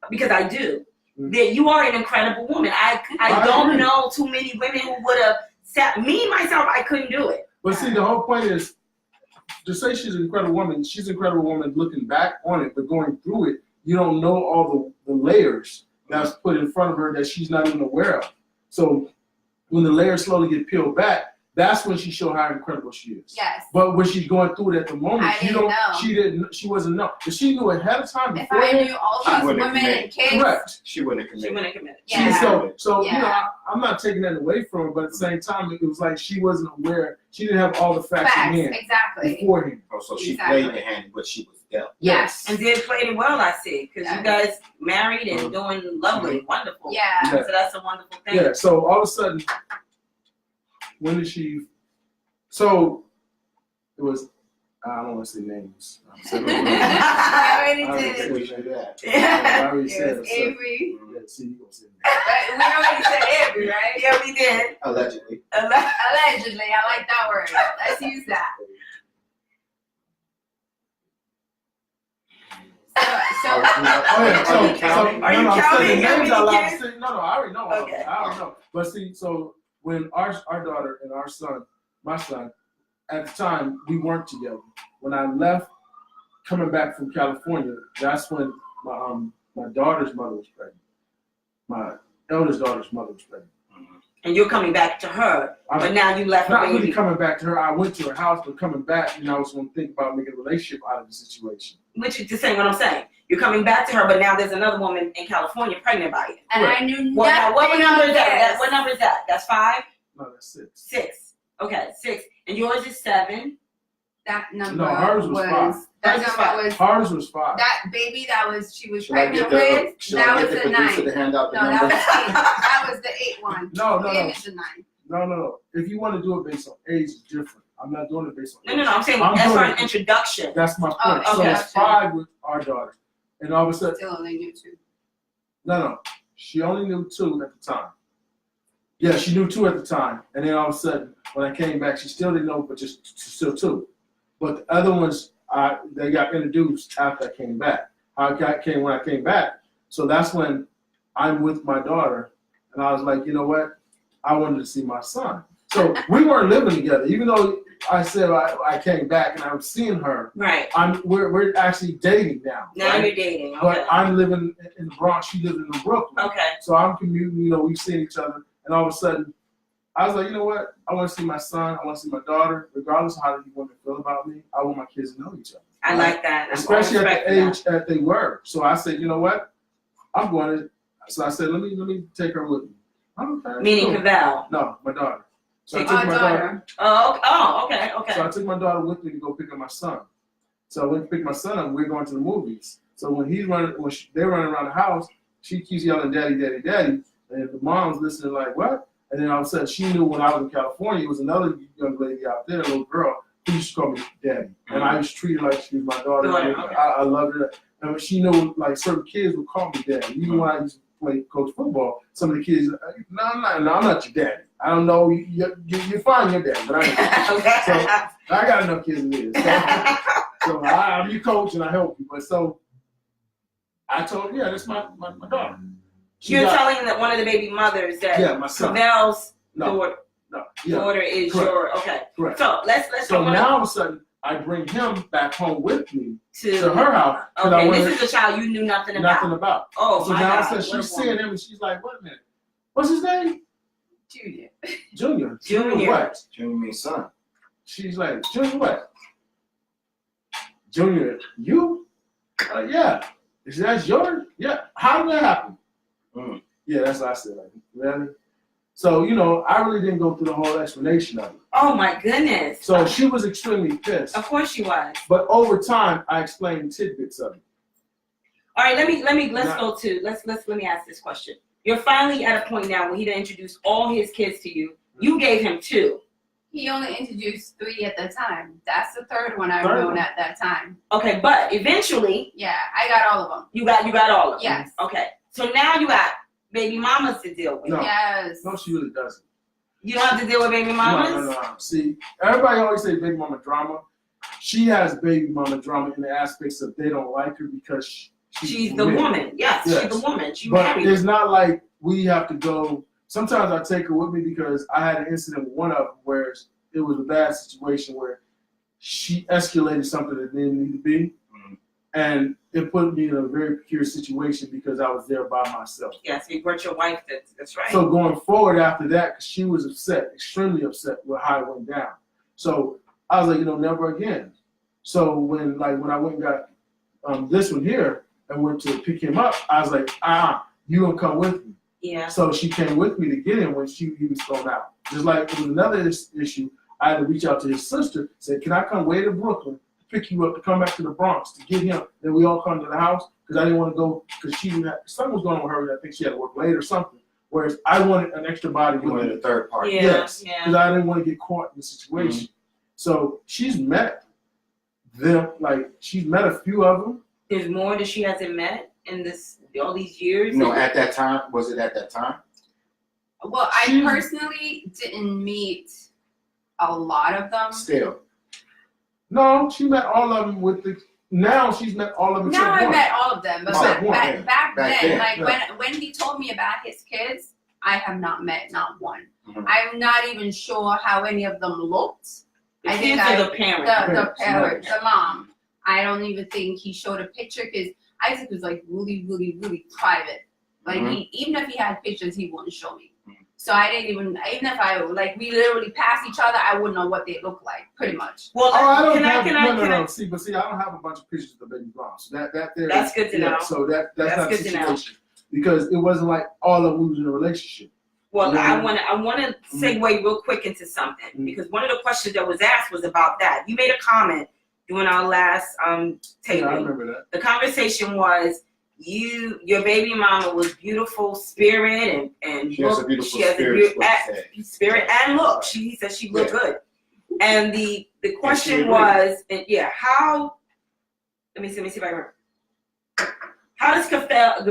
because I do. Mm. That you are an incredible woman. I I don't agree. know too many women who would have sat me myself. I couldn't do it. But see, the whole point is to say she's an incredible woman. She's an incredible woman looking back on it, but going through it, you don't know all the layers that's put in front of her that she's not even aware of. So when the layers slowly get peeled back, that's when she showed how incredible she is. Yes. But when she's going through it at the moment, she wasn't know. If she knew ahead of time If before, I knew all these women and kids, correct. She wouldn't have She committed. wouldn't commit. Yeah. So Yeah. you know, I'm not taking that away from her, but at the same time, it was like she wasn't aware. She didn't have all the facts in hand exactly. beforehand. Oh, so she Exactly. played the hand, but she was dealt. Yes. And did play it well, I see, because you guys married and doing lovely, wonderful. Yeah. So that's a wonderful thing. Yeah. So all of a sudden, when did she? So it was. I don't want to say names. I already I did. We should do that. I already said It was it. Avery. Yeah, see, you gonna say that. But we already said Avery, right? Yeah, we did. Allegedly. Allegedly. I like that word. Let's use that. So Oh yeah. So Are you I'm counting saying how names many out loud. kids? See, no, I already know. Okay. I already know. But see, so when our daughter and our son, my son, at the time we weren't together. When I left, coming back from California, that's when my daughter's mother was pregnant. My eldest daughter's mother was pregnant. And you're coming back to her, but now you left the Not baby. really coming back to her. I went to her house, but coming back, I was going to think about making a relationship out of the situation. Which is just saying what I'm saying. You're coming back to her, but now there's another woman in California pregnant by you. and I knew Well, now, what nothing number of is that? this. What number is that? That's 5? No, that's 6. 6. Okay, 6. And yours is 7. That number No, hers was 5. That Hers was number was Hers was 5. that baby that she was Should I pregnant get with. should That I was get the the producer 9. to hand out the No, that number? was 8. That was the 8 one. No. Baby's the 9. No. If you want to do it based on age, it's different. I'm not doing it based on age. No. I'm saying I'm as far doing as introduction. That's my point. Oh, So okay. it's 5 with our daughter. And all of a sudden, Still only knew 2. no. She only knew 2 at the time. Yeah, she knew 2 at the time. And then all of a sudden, when I came back, she still didn't know, but just still 2. But the other ones, they got introduced after I came back. When I came back. So that's when I'm with my daughter. And I was like, you know what? I wanted to see my son. So we weren't living together, even though I said I came back and I was seeing her. Right. We're actually dating now. Now right? you're dating. Okay. But I'm living in the Bronx. She lives in Brooklyn. Okay. So I'm commuting. We've seen each other, and all of a sudden, I was like, you know what? I want to see my son. I want to see my daughter, regardless of how you want to feel about me. I want my kids to know each other. I like that. Especially at the age that they were. So I said, you know what? I'm going to. So I said, let me take her with me. Okay. Meaning cool. Cavell. No, my daughter. So I Take took my daughter. Okay. So I took my daughter with me to go pick up my son. So I went to pick my son up. We're going to the movies. So when they're running around the house, she keeps yelling, "Daddy, Daddy, Daddy!" And the mom's listening like, "What?" And then all of a sudden, she knew when I was in California, it was another young lady out there, a little girl, who used to call me Daddy, and I used to treat her like she was my daughter. Okay. I loved her. And she knew like certain kids would call me Daddy. Even when I used to play coach football, some of the kids, no, I'm not your daddy. I don't know, you're fine, your daddy, but I ain't. Okay. So I got enough kids as it is. So I'm your coach and I help you. But so I told her, yeah, that's my daughter. You're telling that one of the baby mothers that my son. Cavell's No, daughter is correct. your okay. Correct. So let's So go now all of a sudden I bring him back home with me to to her house. 'Cause I Okay, wanted this is a child you knew nothing about. nothing about. Oh So my now God. since she's seeing him and she's like, wait a minute, what's his name? Junior. Junior. Junior. What? Junior means son. She's like, Junior what? Junior, you? Yeah. Is that yours? Yeah. How did that happen? Yeah, that's what I said. Like, really? So, I really didn't go through the whole explanation of it. Oh my goodness. So she was extremely pissed. Of course she was. But over time, I explained tidbits of it. All right, let me ask this question. You're finally at a point now where he done introduced all his kids to you. You gave him 2. He only introduced 3 at the time. That's the 3rd one I've Third known one. at that time. Okay, but eventually Yeah, I got all of them. you got all of them. Yes. Okay. So now you got baby mamas to deal with. No. Yes. No, she really doesn't. You don't have to deal with baby mamas? No. See, everybody always say baby mama drama. She has baby mama drama in the aspects of they don't like her because She's the woman. Yes, she's the woman. She But married. it's not like we have to go. Sometimes I take her with me because I had an incident with one of them where it was a bad situation where she escalated something that didn't need to be. And it put me in a very precarious situation because I was there by myself. Yes, you brought your wife. That's right. So going forward after that, 'cause she was upset, extremely upset with how it went down. So I was like, never again. So when I went and got this one here and went to pick him up, I was like, you gonna come with me. Yeah. So she came with me to get him when he was thrown out. Just like there was another issue, I had to reach out to his sister, say, can I come way to Brooklyn to pick you up, to come back to the Bronx, to get him? Then we all come to the house, because I didn't want to go, because something was going on with her, I think she had to work late or something. Whereas I wanted an extra body You with wanted me. a third party. Yeah. Yes, because I didn't want to get caught in the situation. Mm-hmm. So she's met them, she's met a few of them. There's more that she hasn't met in all these years. At that time, was it at that time? Well, I personally didn't meet a lot of them. Still. No, she met all of them now she's met all of them. Now I met all of them, but back then, when he told me about his kids, I have not met not one. Mm-hmm. I'm not even sure how any of them looked. The kids or the parents? The mom. I don't even think he showed a picture because Isaac was really, really, really private. Even if he had pictures, he wouldn't show me. So I didn't even if I we literally passed each other, I wouldn't know what they look like, pretty much. Well, I don't can have I? See, I don't have a bunch of pictures of the baby blonde. So that's good to know. So that's not good the to know. situation. Because it wasn't like all of them was in a relationship. Well, I want to segue real quick into something because one of the questions that was asked was about that. You made a comment during our last taping. Yeah, I remember that. The conversation was your baby mama was beautiful spirit and she look. Has a beautiful she has spirit, a spirit and look. He said she looked good. And the question was, how? Let me see if I remember. How does Cavell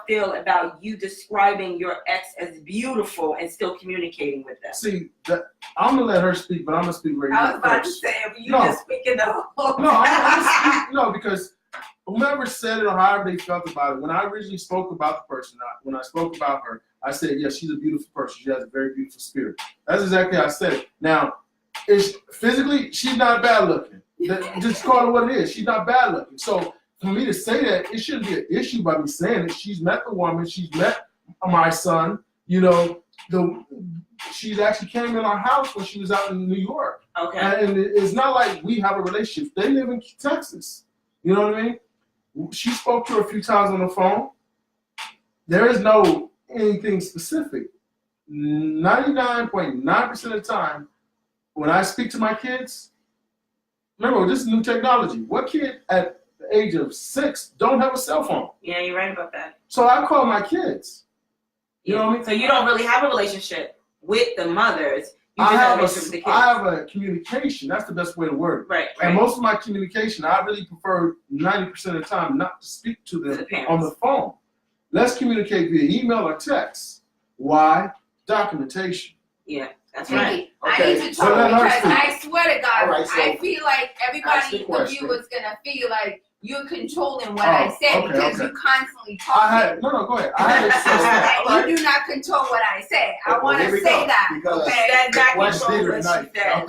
feel about you describing your ex as beautiful and still communicating with them? See, I'm gonna let her speak, but I'm gonna speak right now. I was about to say, but you just speaking the whole I'm gonna speak, because whomever said it or however they felt about it, when I originally spoke about the person, when I spoke about her, I said, yes, she's a beautiful person. She has a very beautiful spirit. That's exactly how I said it. Now, physically, she's not bad looking. Just call it what it is. She's not bad looking. So for me to say that, it shouldn't be an issue by me saying it. She's met the woman. She's met my son. She actually came in our house when she was out in New York. Okay. And it's not like we have a relationship. They live in Texas. You know what I mean? She spoke to her a few times on the phone. There is no anything specific. 99.9% of the time, when I speak to my kids, remember, this is new technology. What kid at the age of 6 don't have a cell phone? Yeah, you're right about that. So I call my kids. You know what I mean? So you don't really have a relationship with the mothers. You I just have have a relationship with the kids. I have a communication. That's the best way to word it. Right. And most of my communication, I really prefer 90% of the time not to speak to them on the phone. Let's communicate via email or text. Why? Documentation. Yeah, that's right. Okay. I need to talk because I swear to God, Right, so I feel like everybody, the viewers, gonna feel like you're controlling what I say because you constantly talk. No, go ahead. I had a and you do not control what I say. I want to say that. Because okay. That question control what she said.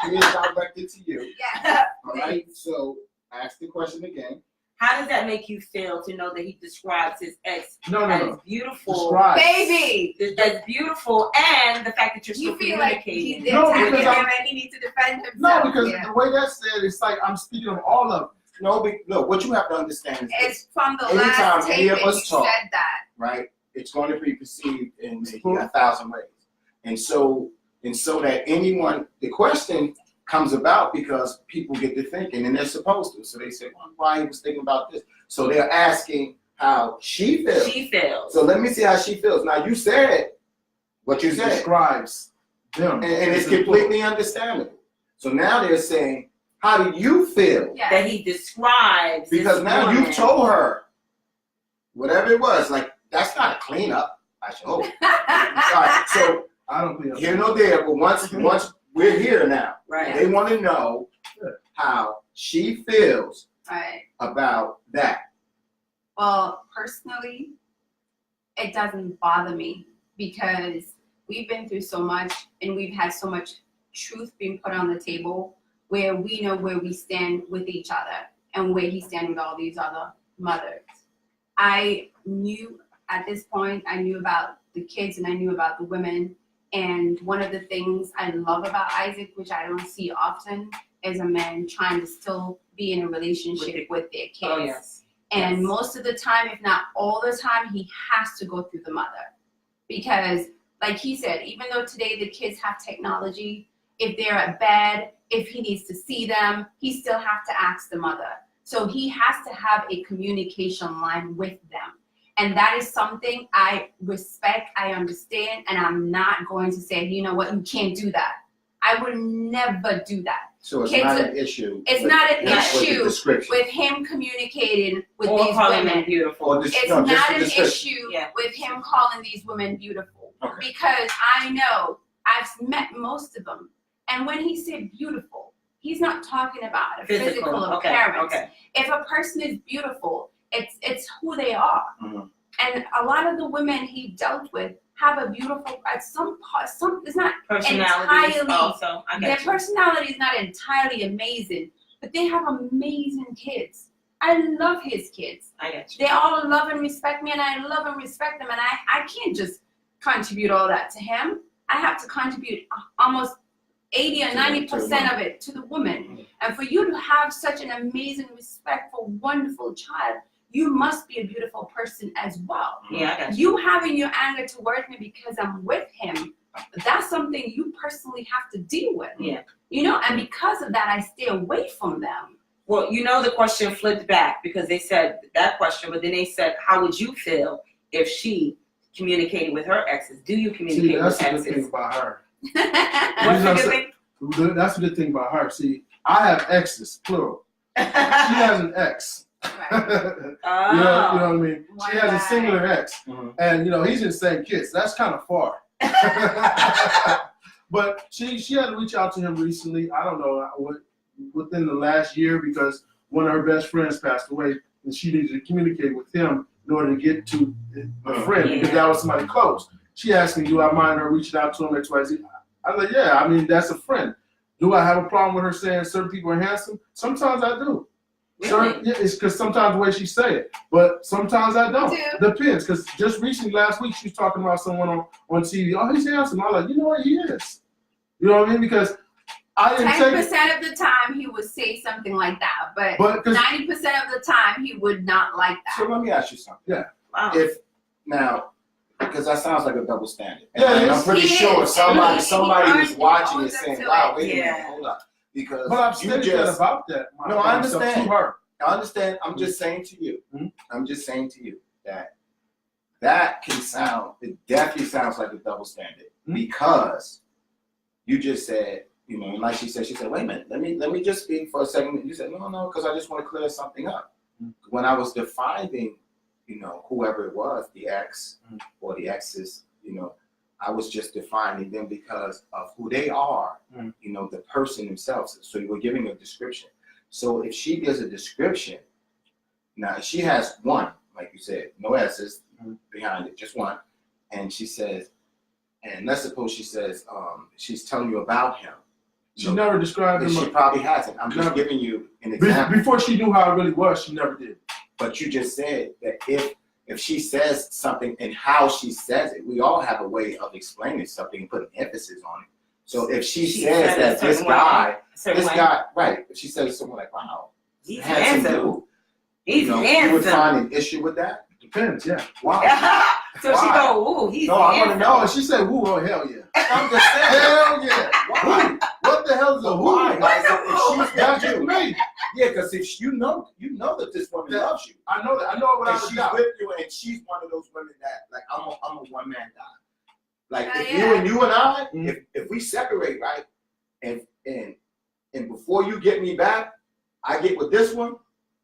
It is directed to you. Yeah. All right. So ask the question again. How does that make you feel to know that he describes his ex as beautiful, baby, as beautiful, and the fact that you're still feel like communicating? he's attacking him and he needs to defend himself? No, because the way that's said, it's like I'm speaking of all of them. No, what you have to understand is it's from the anytime last tape any of us you talk, said that. right? It's going to be perceived in 1,000 ways, and so that the question comes about because people get to thinking, and they're supposed to. So they say, well, why he was thinking about this? So they're asking how she feels. She feels. So let me see how she feels. Now you said what you said. Describes them, and it's completely understandable. So now they're saying, how do you feel? Yes. That he describes. Because now you've told her whatever it was. Like that's not a cleanup. I should hope. All right. So I don't clean up. here nor there, but once we're here now, Right. they want to know how she feels about that. Well, personally, it doesn't bother me because we've been through so much and we've had so much truth being put on the table where we know where we stand with each other and where he stands with all these other mothers. I knew at this point, I knew about the kids and I knew about the women. And one of the things I love about Isaac, which I don't see often, is a man trying to still be in a relationship with their kids. Oh, yes. And Yes. most of the time, if not all the time, he has to go through the mother. Because, like he said, even though today the kids have technology, if they're at bed, if he needs to see them, he still have to ask the mother. So he has to have a communication line with them. And that is something I respect, I understand, and I'm not going to say, you know what, you can't do that. I would never do that. So it's Kids not are- an issue. It's with- not an with the issue description. with him communicating with Or these calling women. them beautiful. Or It's no, just not the an description. issue Yeah. with him calling these women beautiful. Okay. Because I know, I've met most of them. And when he said beautiful, he's not talking about a physical Okay. appearance. Okay. If a person is beautiful, it's who they are. Mhm. And a lot of the women he dealt with have a beautiful, at some part, it's not Personalities entirely- also. I their got you. personality is not entirely amazing, but they have amazing kids. I love his kids. I got you. They all love and respect me, and I love and respect them. And I can't just contribute all that to him. I have to contribute almost 80 or To the 90% woman. of it to the woman. And for you to have such an amazing, respectful, wonderful child, you must be a beautiful person as well. Yeah, I got you. You having your anger towards me because I'm with him, that's something you personally have to deal with. Yeah. You know, and because of that, I stay away from them. Well, you know, the question flipped back because they said that question, but then they said, how would you feel if she communicated with her exes? Do you See, communicate that's with the good thing exes? about her. What's the You know, good thing? That's the good thing about her. See, I have exes, plural. She has an ex. Right. You know what I mean? One She has a guy. singular ex. Mhm. And, you know, he's in the same kids. That's kind of far. But she had to reach out to him recently. I don't know, within the last year, because one of her best friends passed away, and she needed to communicate with him in order to get to the friend, because that was somebody close. She asked me, do I mind her reaching out to him, XYZ? I was like, yeah, I mean, that's a friend. Do I have a problem with her saying certain people are handsome? Sometimes I do. Really? Yeah, it's because sometimes the way she say it, but sometimes I don't. You Depends, because just recently, last week, she was talking about someone on TV. Oh, he's handsome. I'm like, you know what? He is. You know what I mean? Because I didn't take it. 10% of the time he would say something like that, but But 'cause- 90% of the time he would not like So that. let me ask you something. Wow. If now, because that sounds like a double standard, Yeah, it and I'm is. pretty He sure is. somebody He was watching owns it up saying, to "Wow, it. wait a Yeah. minute, hold up," because But I've you stated that just. about that. No, I myself understand. To her. I understand. I'm just saying to you. Mhm. I'm just saying to you that can sound. It definitely sounds like a double standard Mhm. because you just said, you know, and like she said, wait a minute, let me just speak for a second. You said, no, because I just want to clear something up. Mhm. When I was defining, you know, whoever it was, the ex Mhm. or the exes, you know, I was just defining them because of who they are, Mhm. you know, the person themselves. So you were giving a description. So if she gives a description, now if she has one, like you said, no S's Mhm. behind it, just one, and she says, and let's suppose she says, she's telling you about him. She never described She him. probably hasn't. I'm just Never. giving you an example. Before she knew how it really was, she never did. But you just said that if she says something and how she says it, we all have a way of explaining something and putting emphasis on it. So if she She says said a that this certain way. guy, Certain way. right? If she says something like, "Wow, He's handsome handsome. dude," He's you know, you would handsome. find an issue with that. Depends, yeah. Why? So she Why? go, ooh, he's No, I wanna handsome. know. Oh, she said, woo, oh, hell yeah. I'm just saying. Hell yeah. Why? What the hell is a But woo? why? Like, so who? if she's That's with just you, me. yeah, because if you know that this woman Yeah. loves you, I know that. I know it and without a she's doubt. with you, and she's one of those women that, like, I'm a one man guy. Like, Oh, if yeah. you and I, Mhm. if we separate, right, and before you get me back, I get with this one,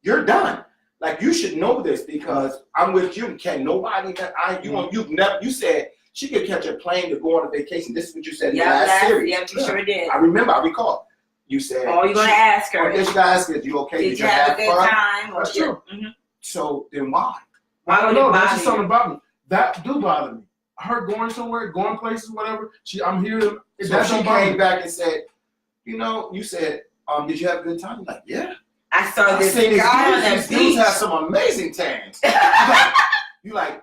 you're done. Like, you should know this because I'm with you. Can nobody that you said she could catch a plane to go on a vacation. This is what you said in the last series. Yeah, you sure did. I remember, I recall. You said, Oh, you're gonna ask her. "Oh, this guy's good. You okay? Did you have a good fun?" time? Or That's true. Mhm. So then why? Why I don't would know. it That's bother just something you? about me. That do bother me. Her going somewhere, going places, whatever. I'm here. So That she don't bother came me. back and said, you know, you said Did you have a good time? You're like, yeah. I saw this These guy on that dudes, these dudes beach. have some amazing tans. You like,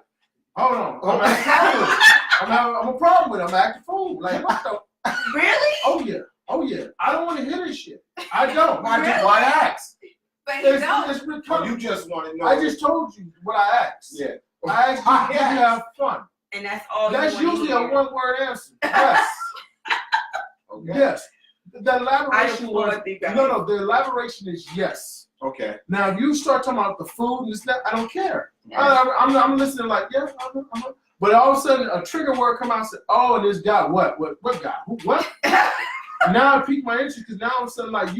Hold on. I'm a problem with it. I'm acting fool. Like, what the? Really? Oh yeah. I don't want to hear this shit. I don't. why ask? But you It's don't. Or you just want to know. I just told you what I asked. Yeah. I asked you, did you have fun? And that's all. That's you usually a hear. one-word answer. Yes. Okay. Yes. The I elaboration was applaud you guys. no. The elaboration is yes. Okay. Now, if you start talking about the food and stuff, I don't care. Yeah. I'm listening like, yeah, but all of a sudden a trigger word come out and say, oh, and this guy, what guy? Who, what? Now it piqued my interest because now all of a sudden, like,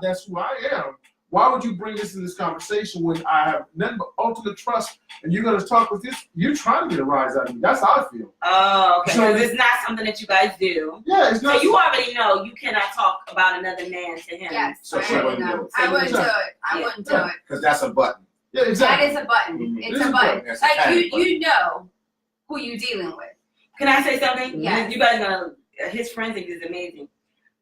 that's who I am. Why would you bring this in this conversation when I have nothing but ultimate trust and you're going to talk with this? You're trying to get a rise out of me. That's how I feel. Oh, okay. So So it's not something that you guys do. Yeah, it's So not. you already know you cannot talk about another man to him. Yes, So I she already wouldn't know. do it. I wouldn't do it. I Yeah. wouldn't do it. Because that's a button. Yeah, That exactly. is a button. Mhm. It's It is a a button. button. That's a Like panic button. you know who you dealing with. Can I say something? Yes. You guys know his friends think is amazing.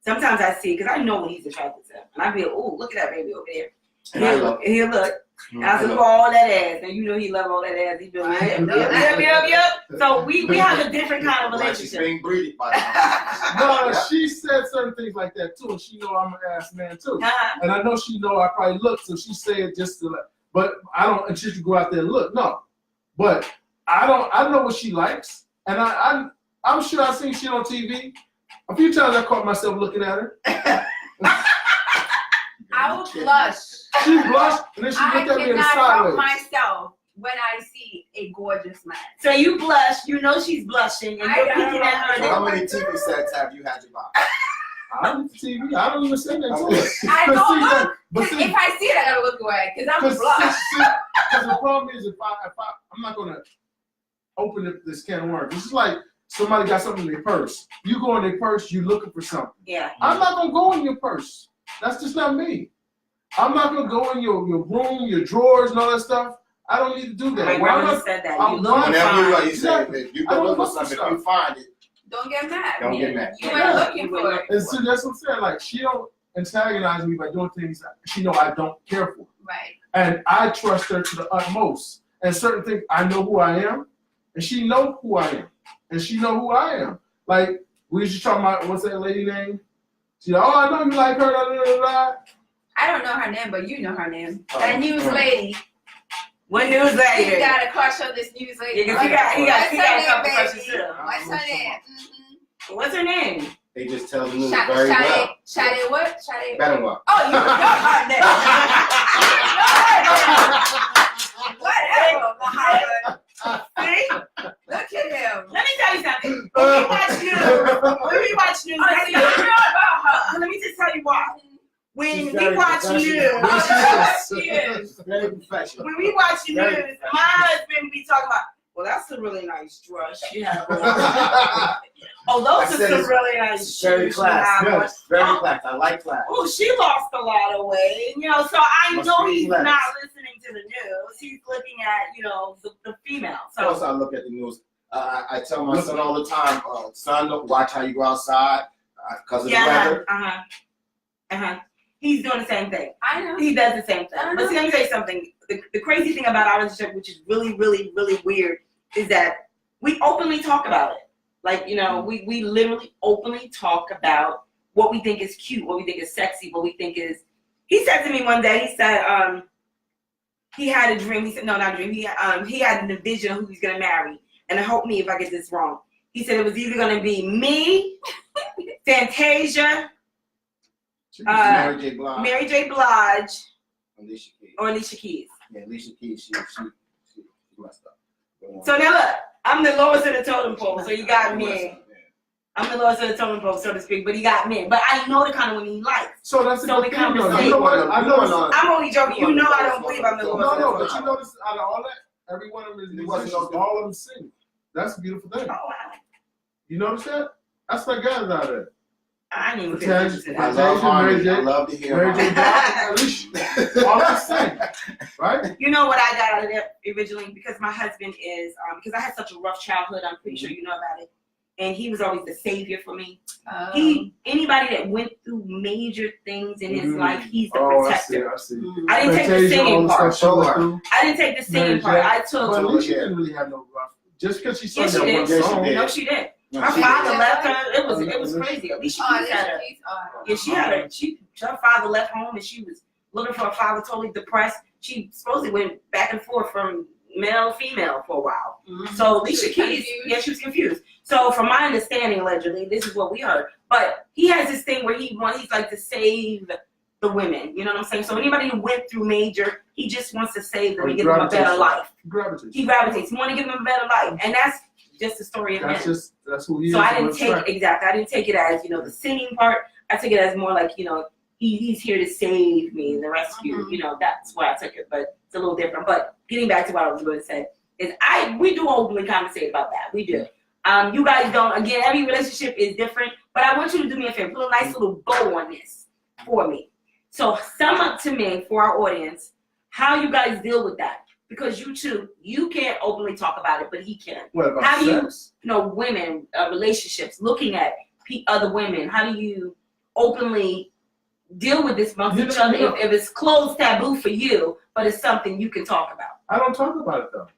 Sometimes I see, because I know when he's attracted to. And I be like, oh, look at that baby over there. And I love He'll look. Mhm. I said, all that ass. And you know he love all that ass. He be like, I yep, know yep, that. yep, yep. So we have a different kind of Like she's relationship. being breeded by the No, she said certain things like that too, and she know I'm an ass man too. Uh-huh. And I know she know I probably look, so she said it just to but I don't until you go out there and look. No. But I know what she likes. And I'm sure I've seen shit on TV. A few times I caught myself looking at her. I will blush. She blushed and then she I looked at me in the cannot help sideways. myself when I see a gorgeous man. So you blush, you know she's blushing, and I you're know. peeking at her. So how many TV sets have you had your box? I look at TV. I don't even say that to her. I don't But see, look. but If see, I see it, I gotta look away because I'm Because blush. the problem is if I'm not gonna open up this can of worms. This is like somebody got something in their purse. You go in their purse, you looking for something. Yeah. I'm not gonna go in your purse. That's just not me. I'm not gonna go in your room, your drawers, and all that stuff. I don't need to do that. My Why grandma not? said that. I'm You look fine. Whenever fine. you say if you I go don't look for look for something, if stuff. you find it, Don't get mad. don't get mad. You Yeah. ain't looking for it. And see, that's what I'm saying. Like she don't antagonize me by doing things that she know I don't care for. Right. And I trust her to the utmost. And certain things, I know who I am, and she know who I am, and she know who I am. Like we used to talk about what's that lady name? She like, oh, I know you like her. Blah, blah, blah, blah. I don't know her name, but you know her name. Oh, That news lady. What news You lady? got a crush on this news lady. Yeah, 'cause he got What's her a couple name, questions baby? too. What's her name? What's her name? They just tell the news very Shade, well. Shade what? Shade. Better what? Oh, you know her name. Whatever, Muhammad. See? Look at him. Let me tell you something. When we watch news, Oh, so you know about her. let me just tell you why. When She's we very watch professional. news, She is. Very professional. when we watch news, Very my husband be talking about, well, that's a really nice dress she had on. Oh, I those are said some it's really nice very shoes she class. had on. Yes, very class. I like class. Oh, she lost a lot of weight, so I Must know be he's class. not listening to the news. He's looking at, the female. Plus, So I look at the news. I tell my son all the time, son, don't watch how you go outside because of the weather. He's doing the same thing. I know. He does the same thing. I But see, let me tell you something. The crazy thing about our relationship, which is really, really, really weird, is that we openly talk about it. Like, we literally openly talk about what we think is cute, what we think is sexy, what we think is. He said to me one day, he said, he had a dream. He said, no, not a dream. He had a vision of who he's gonna marry. And help me if I get this wrong. He said it was either gonna be me, Fantasia, Mary J. Blige. Mary J. Blige, Alicia Keys. or Alicia Keys. Yeah, Alicia Keys, she messed up. So now look, I'm the lowest of the totem pole, so you got me. I'm the lowest of the totem pole, so to speak, but he got men. But I know the kind of women he likes. So that's the So good we thing, come though. to You know what? I know. I'm only joking. You know I don't believe I'm the lowest of the No, totem but pole. you notice out of all that, every one of them is He musicians. wasn't All of them sing. That's a beautiful thing. Oh, wow. You notice that? That's my guys out there. I didn't even pay Fantasia, attention to I that. love Mary harmony. J. I love to hear Mary J. harmony. Blige, Alicia, all them sing, right? You know what I got out of that originally? Because my husband is, because I had such a rough childhood, I'm pretty sure you know about it. and he was always the savior for me. Um, Anybody that went through major things in his life, he's the Oh, protector. I see. I didn't take the Fantasia, all singing the part. stuff she went through. I didn't take the singing part. I took. But at least she didn't really have no rough. Just because she sang Yes, she that did. one Yes, she song. did. No, she didn't. No, Her she father did. left her. It was crazy. Alicia Keys had her. Yeah, she had her. Her father left home, and she was looking for her father. Totally depressed. She supposedly went back and forth from male female for a while. So Alicia Keys, yeah, she was confused. So from my understanding, allegedly, this is what we heard. But he has this thing where he's like to save the women. You know what I'm saying? So anybody who went through major, he just wants to save them and give them a better life. He gravitates. He want to give them a better life, and that's just the story of him. That's who he is. So I didn't take I didn't take it as the singing part. I took it as more like he's here to save me and the rescue. That's why I took it, but it's a little different. But getting back to what I was going to say is we do openly conversate about that. We do. You guys don't. Again, every relationship is different. But I want you to do me a favor. Put a nice little bow on this for me. So sum up to me for our audience how you guys deal with that. Because you can't openly talk about it, but he can. What about how do sex? women, relationships, looking at other women, how do you openly deal with this amongst each other if it's closed taboo for you, but it's something you can talk about? I don't talk about it, though.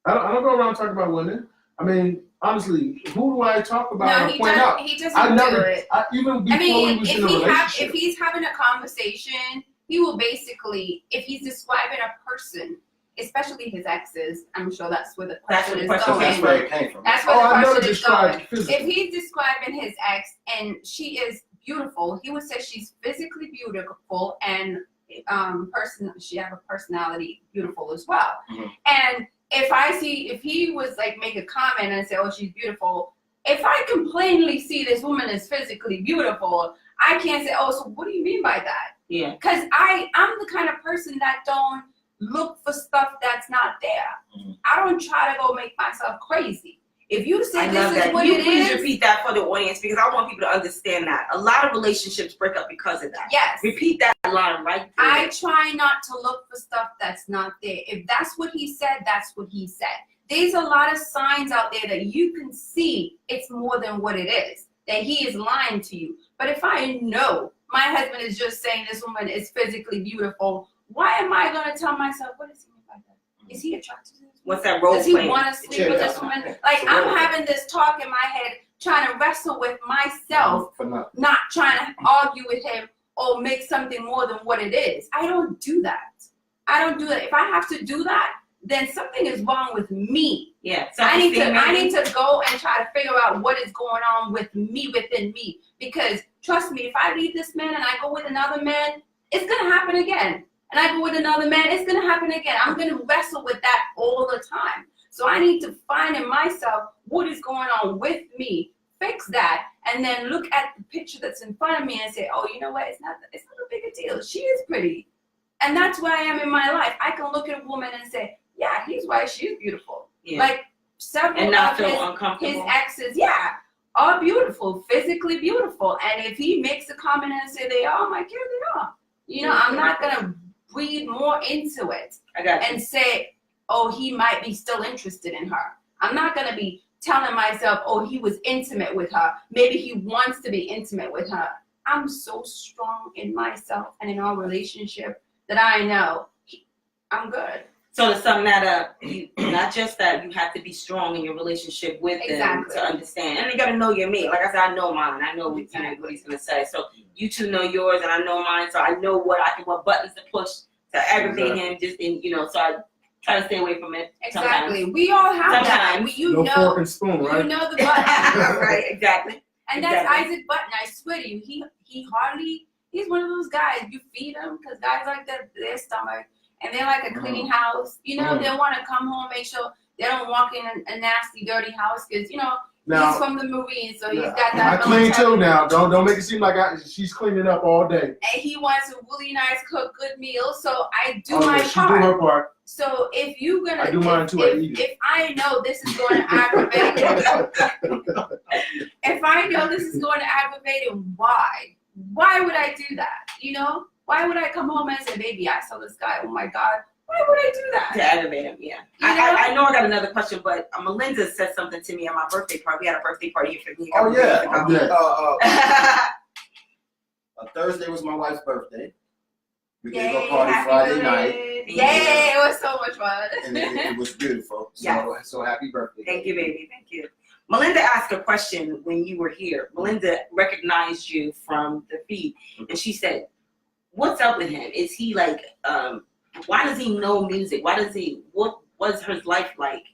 I don't go around talking about women. I mean, honestly, who do I talk about or point out? He doesn't do it. Even before we was in a relationship. If he's having a conversation, he will basically, if he's describing a person, especially his exes, I'm sure that's where the question is going. That's where it came from. That's where the question is going. Physically. If he's describing his ex and she is beautiful, he would say she's physically beautiful and she have a personality beautiful as well. Mm-hmm. And if he was like make a comment and say, oh, she's beautiful, if I can plainly see this woman is physically beautiful, I can't say, oh, so what do you mean by that? Yeah. Because I'm the kind of person that don't look for stuff that's not there. Mm-hmm. I don't try to go make myself crazy. If you say this is what it is, please repeat that for the audience because I want people to understand that. A lot of relationships break up because of that. yes. Repeat that line right there. I try not to look for stuff that's not there. If that's what he said, that's what he said. There's a lot of signs out there that you can see it's more than what it is, that he is lying to you. But if I know my husband is just saying this woman is physically beautiful, why am I going to tell myself, what is he mean by that? Is he attracted to this woman? What's that role Does he playing? want to sleep with this woman? Like, I'm having this talk in my head, trying to wrestle with myself, not trying to argue with him or make something more than what it is. I don't do that. If I have to do that, then something is wrong with me. Yeah. I need to go and try to figure out what is going on with me within me. Because trust me, if I leave this man and I go with another man, it's gonna happen again. And I go with another man, it's gonna happen again. I'm gonna wrestle with that all the time. So I need to find in myself what is going on with me, fix that, and then look at the picture that's in front of me and say, oh, you know what? It's not a big a deal. She is pretty. And that's where I am in my life. I can look at a woman and say, yeah, he's right, she's beautiful. Yeah. Like several and not of feel his uncomfortable. exes, are beautiful, physically beautiful. And if he makes a comment and say they are, I'm like, yeah, they are. You know, I'm not gonna breathe more into it I got you. and say, oh, he might be still interested in her. I'm not gonna be telling myself, oh, he was intimate with her. Maybe he wants to be intimate with her. I'm so strong in myself and in our relationship that I know I'm good. So to sum that up, not just that, you have to be strong in your relationship with them to understand. And you got to know your mate. Like I said, I know mine. I know what he's going to say. So you two know yours and I know mine. So I know what buttons to push to aggravate him. So I try to stay away from it. Exactly. Sometimes. We all have that. No fork and spoon, right? You know the button. Right, exactly. And that's Isaac Button. I swear to you, he's one of those guys. You feed him because guys like their stomach. And they're like a cleaning house. You know, they want to come home, make sure they don't walk in a nasty, dirty house because, he's from the movie, and so he's got that. I clean too now. Don't make it seem like she's cleaning up all day. And he wants a really nice cooked good meal, so I do my She part. do her part. So if you're gonna, I do mine too. If I know this is going to aggravate him, if I know this is going to aggravate him, why? Why would I do that? Why would I come home and say, baby, I saw this guy, oh my God, Why would I do that? To elevate him, yeah. I know I got another question, but Melinda said something to me at my birthday party. We had a birthday party here for me. Oh yeah. Yeah. Thursday was my wife's birthday. We did Yay, go party happy Friday birthday. night. Yay, it was so much fun. And it was beautiful. So, Yes. so happy birthday. Thank you, baby. Thank you. Melinda asked a question when you were here. Melinda recognized you from the feed, and she said, "What's up with him? Is he like? Why does he know music? Why does he? What was his life like?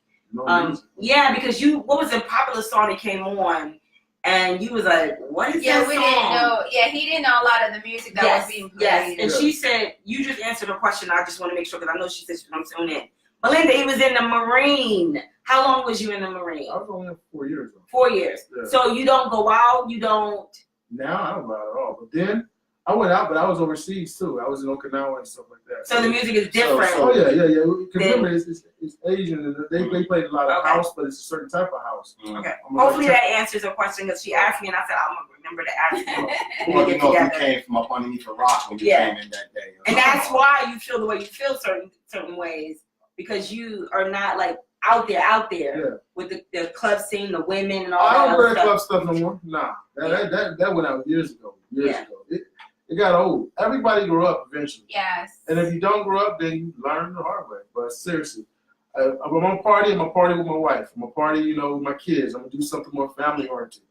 Yeah, because what was a popular song that came on, and you was like, what is that we song? didn't know. Yeah, he didn't know a lot of the music that was being played. Yes, and she said, you just answered her question. I just want to make sure, because I know she said she's going to tune in. Melinda, he was in the Marine. How long was you in the Marine? I was only 4 years. 4 years. Yeah. So you don't go out, you don't... Now I don't go out at all. But then I went out, but I was overseas too. I was in Okinawa and stuff like that. So the music is different. Oh yeah. Because remember, it's Asian, and they played a lot of house, but it's a certain type of house. Okay. Hopefully that answers her question, because she asked me, and I said, I'm gonna remember to ask you. Well, you know, you came from up underneath a rock when you came in that day. And that's why you feel the way you feel certain ways, because you are not like out there with the club scene, the women, and all that. I don't wear stuff. club stuff no more. Nah, that went out years ago. It got old. Everybody grew up eventually. Yes. And if you don't grow up, then you learn the hard way. But seriously, I'm gonna party. I'm gonna party with my wife. I'm gonna party, with my kids. I'm gonna do something more family oriented.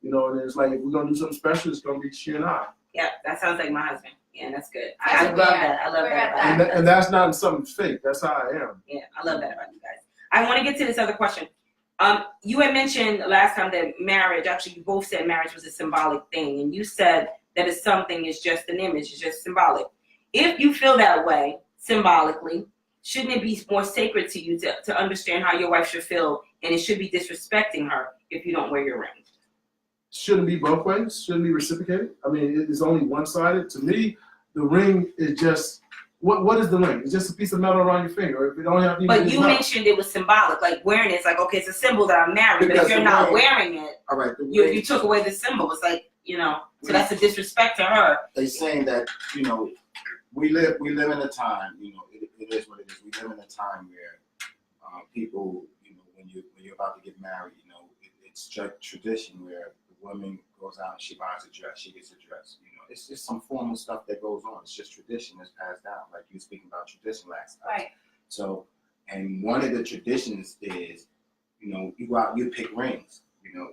And it's like, if we're gonna do something special, it's gonna be she and I. Yeah, that sounds like my husband. Yeah, that's good. I love that. I love that. And that's not something fake. That's how I am. Yeah, I love that about you guys. I want to get to this other question. You had mentioned last time that marriage, actually you both said marriage was a symbolic thing, and you said that it's something, it's just an image, it's just symbolic. If you feel that way, symbolically, shouldn't it be more sacred to you to understand how your wife should feel, and it should be disrespecting her if you don't wear your ring? Shouldn't be both ways. Shouldn't be reciprocated. I mean, it's only one-sided. To me, the ring is just, what is the ring? It's just a piece of metal around your finger. If it don't have, but you mentioned it was symbolic, like wearing it. It's like, okay, it's a symbol that I'm married, but if you're not wearing it, all right, you took away the symbol. It's like, so that's a disrespect to her. They're saying that, we live in a time, it is what it is. We live in a time where people, when you're about to get married, it's tradition where the woman goes out and she buys a dress, she gets a dress. It's just some formal stuff that goes on. It's just tradition that's passed down, like you were speaking about tradition last time. Right. So, and one of the traditions is, you go out, you pick rings.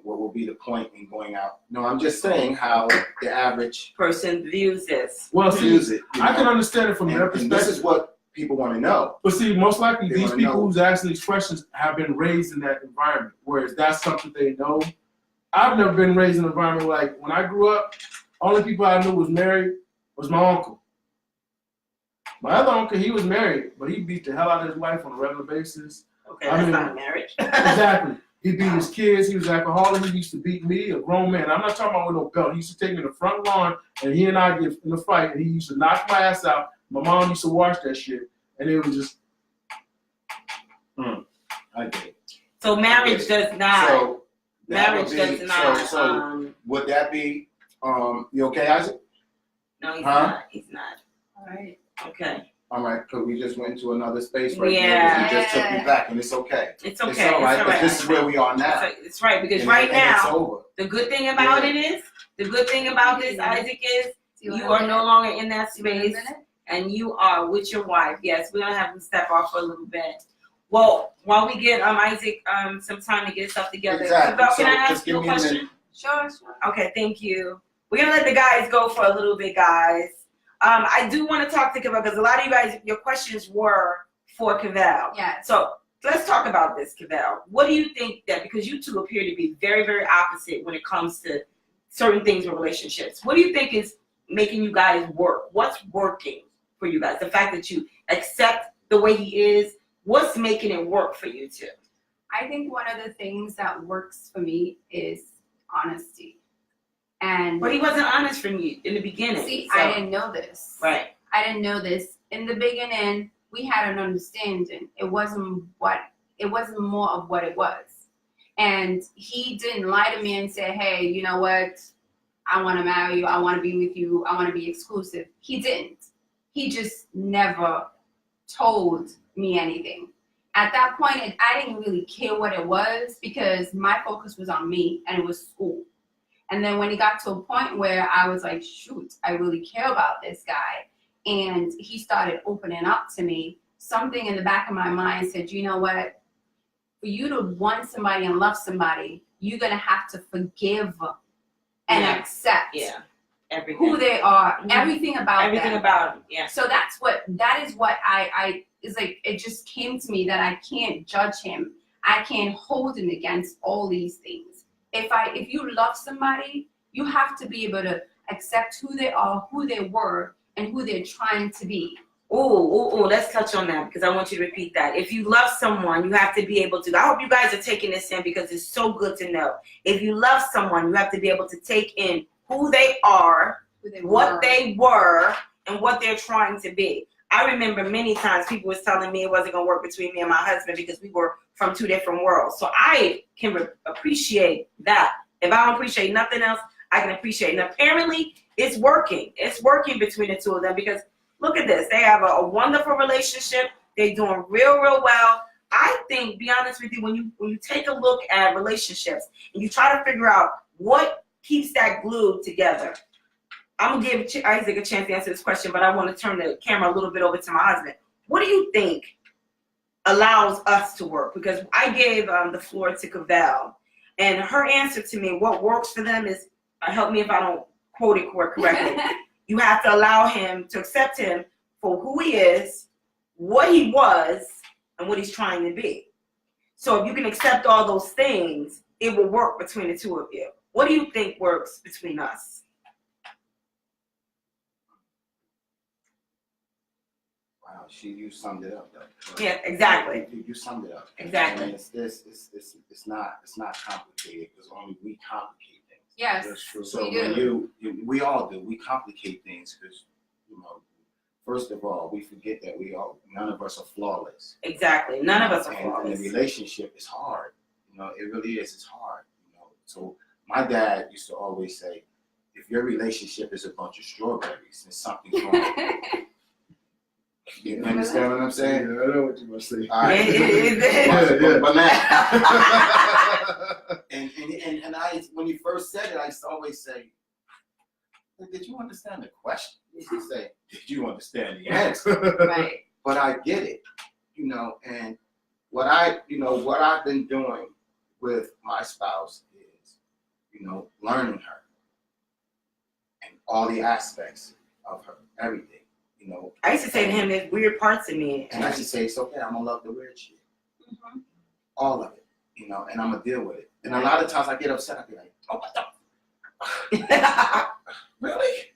What will be the point in going out? No, I'm just saying how the average person views this. Well, views it. I can understand it from their perspective. And this is what people want to know. But see, most likely these people who's asking these questions have been raised in that environment, whereas that's something they know. I've never been raised in an environment like, when I grew up, only people I knew was married was my uncle. My other uncle, he was married, but he beat the hell out of his wife on a regular basis. Okay, that's not marriage. Exactly. He beat his kids. He was alcoholic. He used to beat me, a grown man. I'm not talking about with no belt. He used to take me to the front lawn, and he and I get in a fight, and he used to knock my ass out. My mom used to watch that shit, and it was just, I get it. So marriage does not. So marriage does not. So would that be, you okay, Isaac? No, he's not. He's not. All right. Okay. All right, because we just went into another space right Yeah. now. You just took me back, and it's okay. It's okay. It's all right, but this is where we are now. It's right, because And right now, it's over. the good thing about it is, the good thing about this, Isaac, is you are no longer in that space, and you are with your wife. Yes, we're gonna have him step off for a little bit. Well, while we get Isaac some time to get himself together, Exactly. Isabel, can I ask you a question? Sure. Okay, thank you. We're gonna let the guys go for a little bit, guys. I do want to talk to Cavell, because a lot of you guys, your questions were for Cavell. Yeah. So let's talk about this, Cavell. What do you think that, because you two appear to be very, very opposite when it comes to certain things in relationships. What do you think is making you guys work? What's working for you guys? The fact that you accept the way he is, what's making it work for you two? I think one of the things that works for me is honesty. But he wasn't honest from you in the beginning. See, so. I didn't know this. Right. I didn't know this. In the beginning, we had an understanding. It wasn't more of what it was. And he didn't lie to me and say, hey, you know what? I want to marry you. I want to be with you. I want to be exclusive. He didn't. He just never told me anything. At that point, I didn't really care what it was because my focus was on me and it was school. And then when it got to a point where I was like, shoot, I really care about this guy, and he started opening up to me, something in the back of my mind said, you know what? For you to want somebody and love somebody, you're going to have to forgive and accept everything. who they are, everything about them. Yeah. So that is what I is like, it just came to me that I can't judge him. I can't hold him against all these things. If you love somebody, you have to be able to accept who they are, who they were, and who they're trying to be. Oh, let's touch on that because I want you to repeat that. If you love someone, you have to be able to. I hope you guys are taking this in because it's so good to know. If you love someone, you have to be able to take in who they are, what they were, and what they're trying to be. I remember many times people was telling me it wasn't going to work between me and my husband because we were from two different worlds. So I can appreciate that. If I don't appreciate nothing else, I can appreciate it. And apparently, it's working. It's working between the two of them because look at this. They have a wonderful relationship. They're doing real well. I think, be honest with you, when you take a look at relationships and you try to figure out what keeps that glue together, I'm going to give Isaac a chance to answer this question, but I want to turn the camera a little bit over to my husband. What do you think allows us to work? Because I gave the floor to Cavell, and her answer to me, what works for them is, help me if I don't quote it correctly, you have to allow him to accept him for who he is, what he was, and what he's trying to be. So if you can accept all those things, it will work between the two of you. What do you think works between us? Wow, you summed it up though. Yeah, exactly. You summed it up. Exactly. And it's not complicated because only we complicate things. Yes. That's true. So We when we all do, we complicate things because, first of all, we forget that none of us are flawless. Exactly. None of us are And flawless. the relationship is hard. It really is. It's hard. So my dad used to always say, if your relationship is a bunch of strawberries, then something's wrong. You understand what I'm saying? Yeah, I know what you must say. All right. Yeah. But now, and I, when he first said it, I used to always say, did you understand the question? He used to say, did you understand the answer? Right. But I get it, and what I've been doing with my spouse is, learning her and all the aspects of her, everything. I used to say to him, there's weird parts of me. And I should say, it's okay, I'm gonna love the weird shit. Mm-hmm. All of it, and I'm gonna deal with it. And a lot of times I get upset, I be like, oh, what the? Really?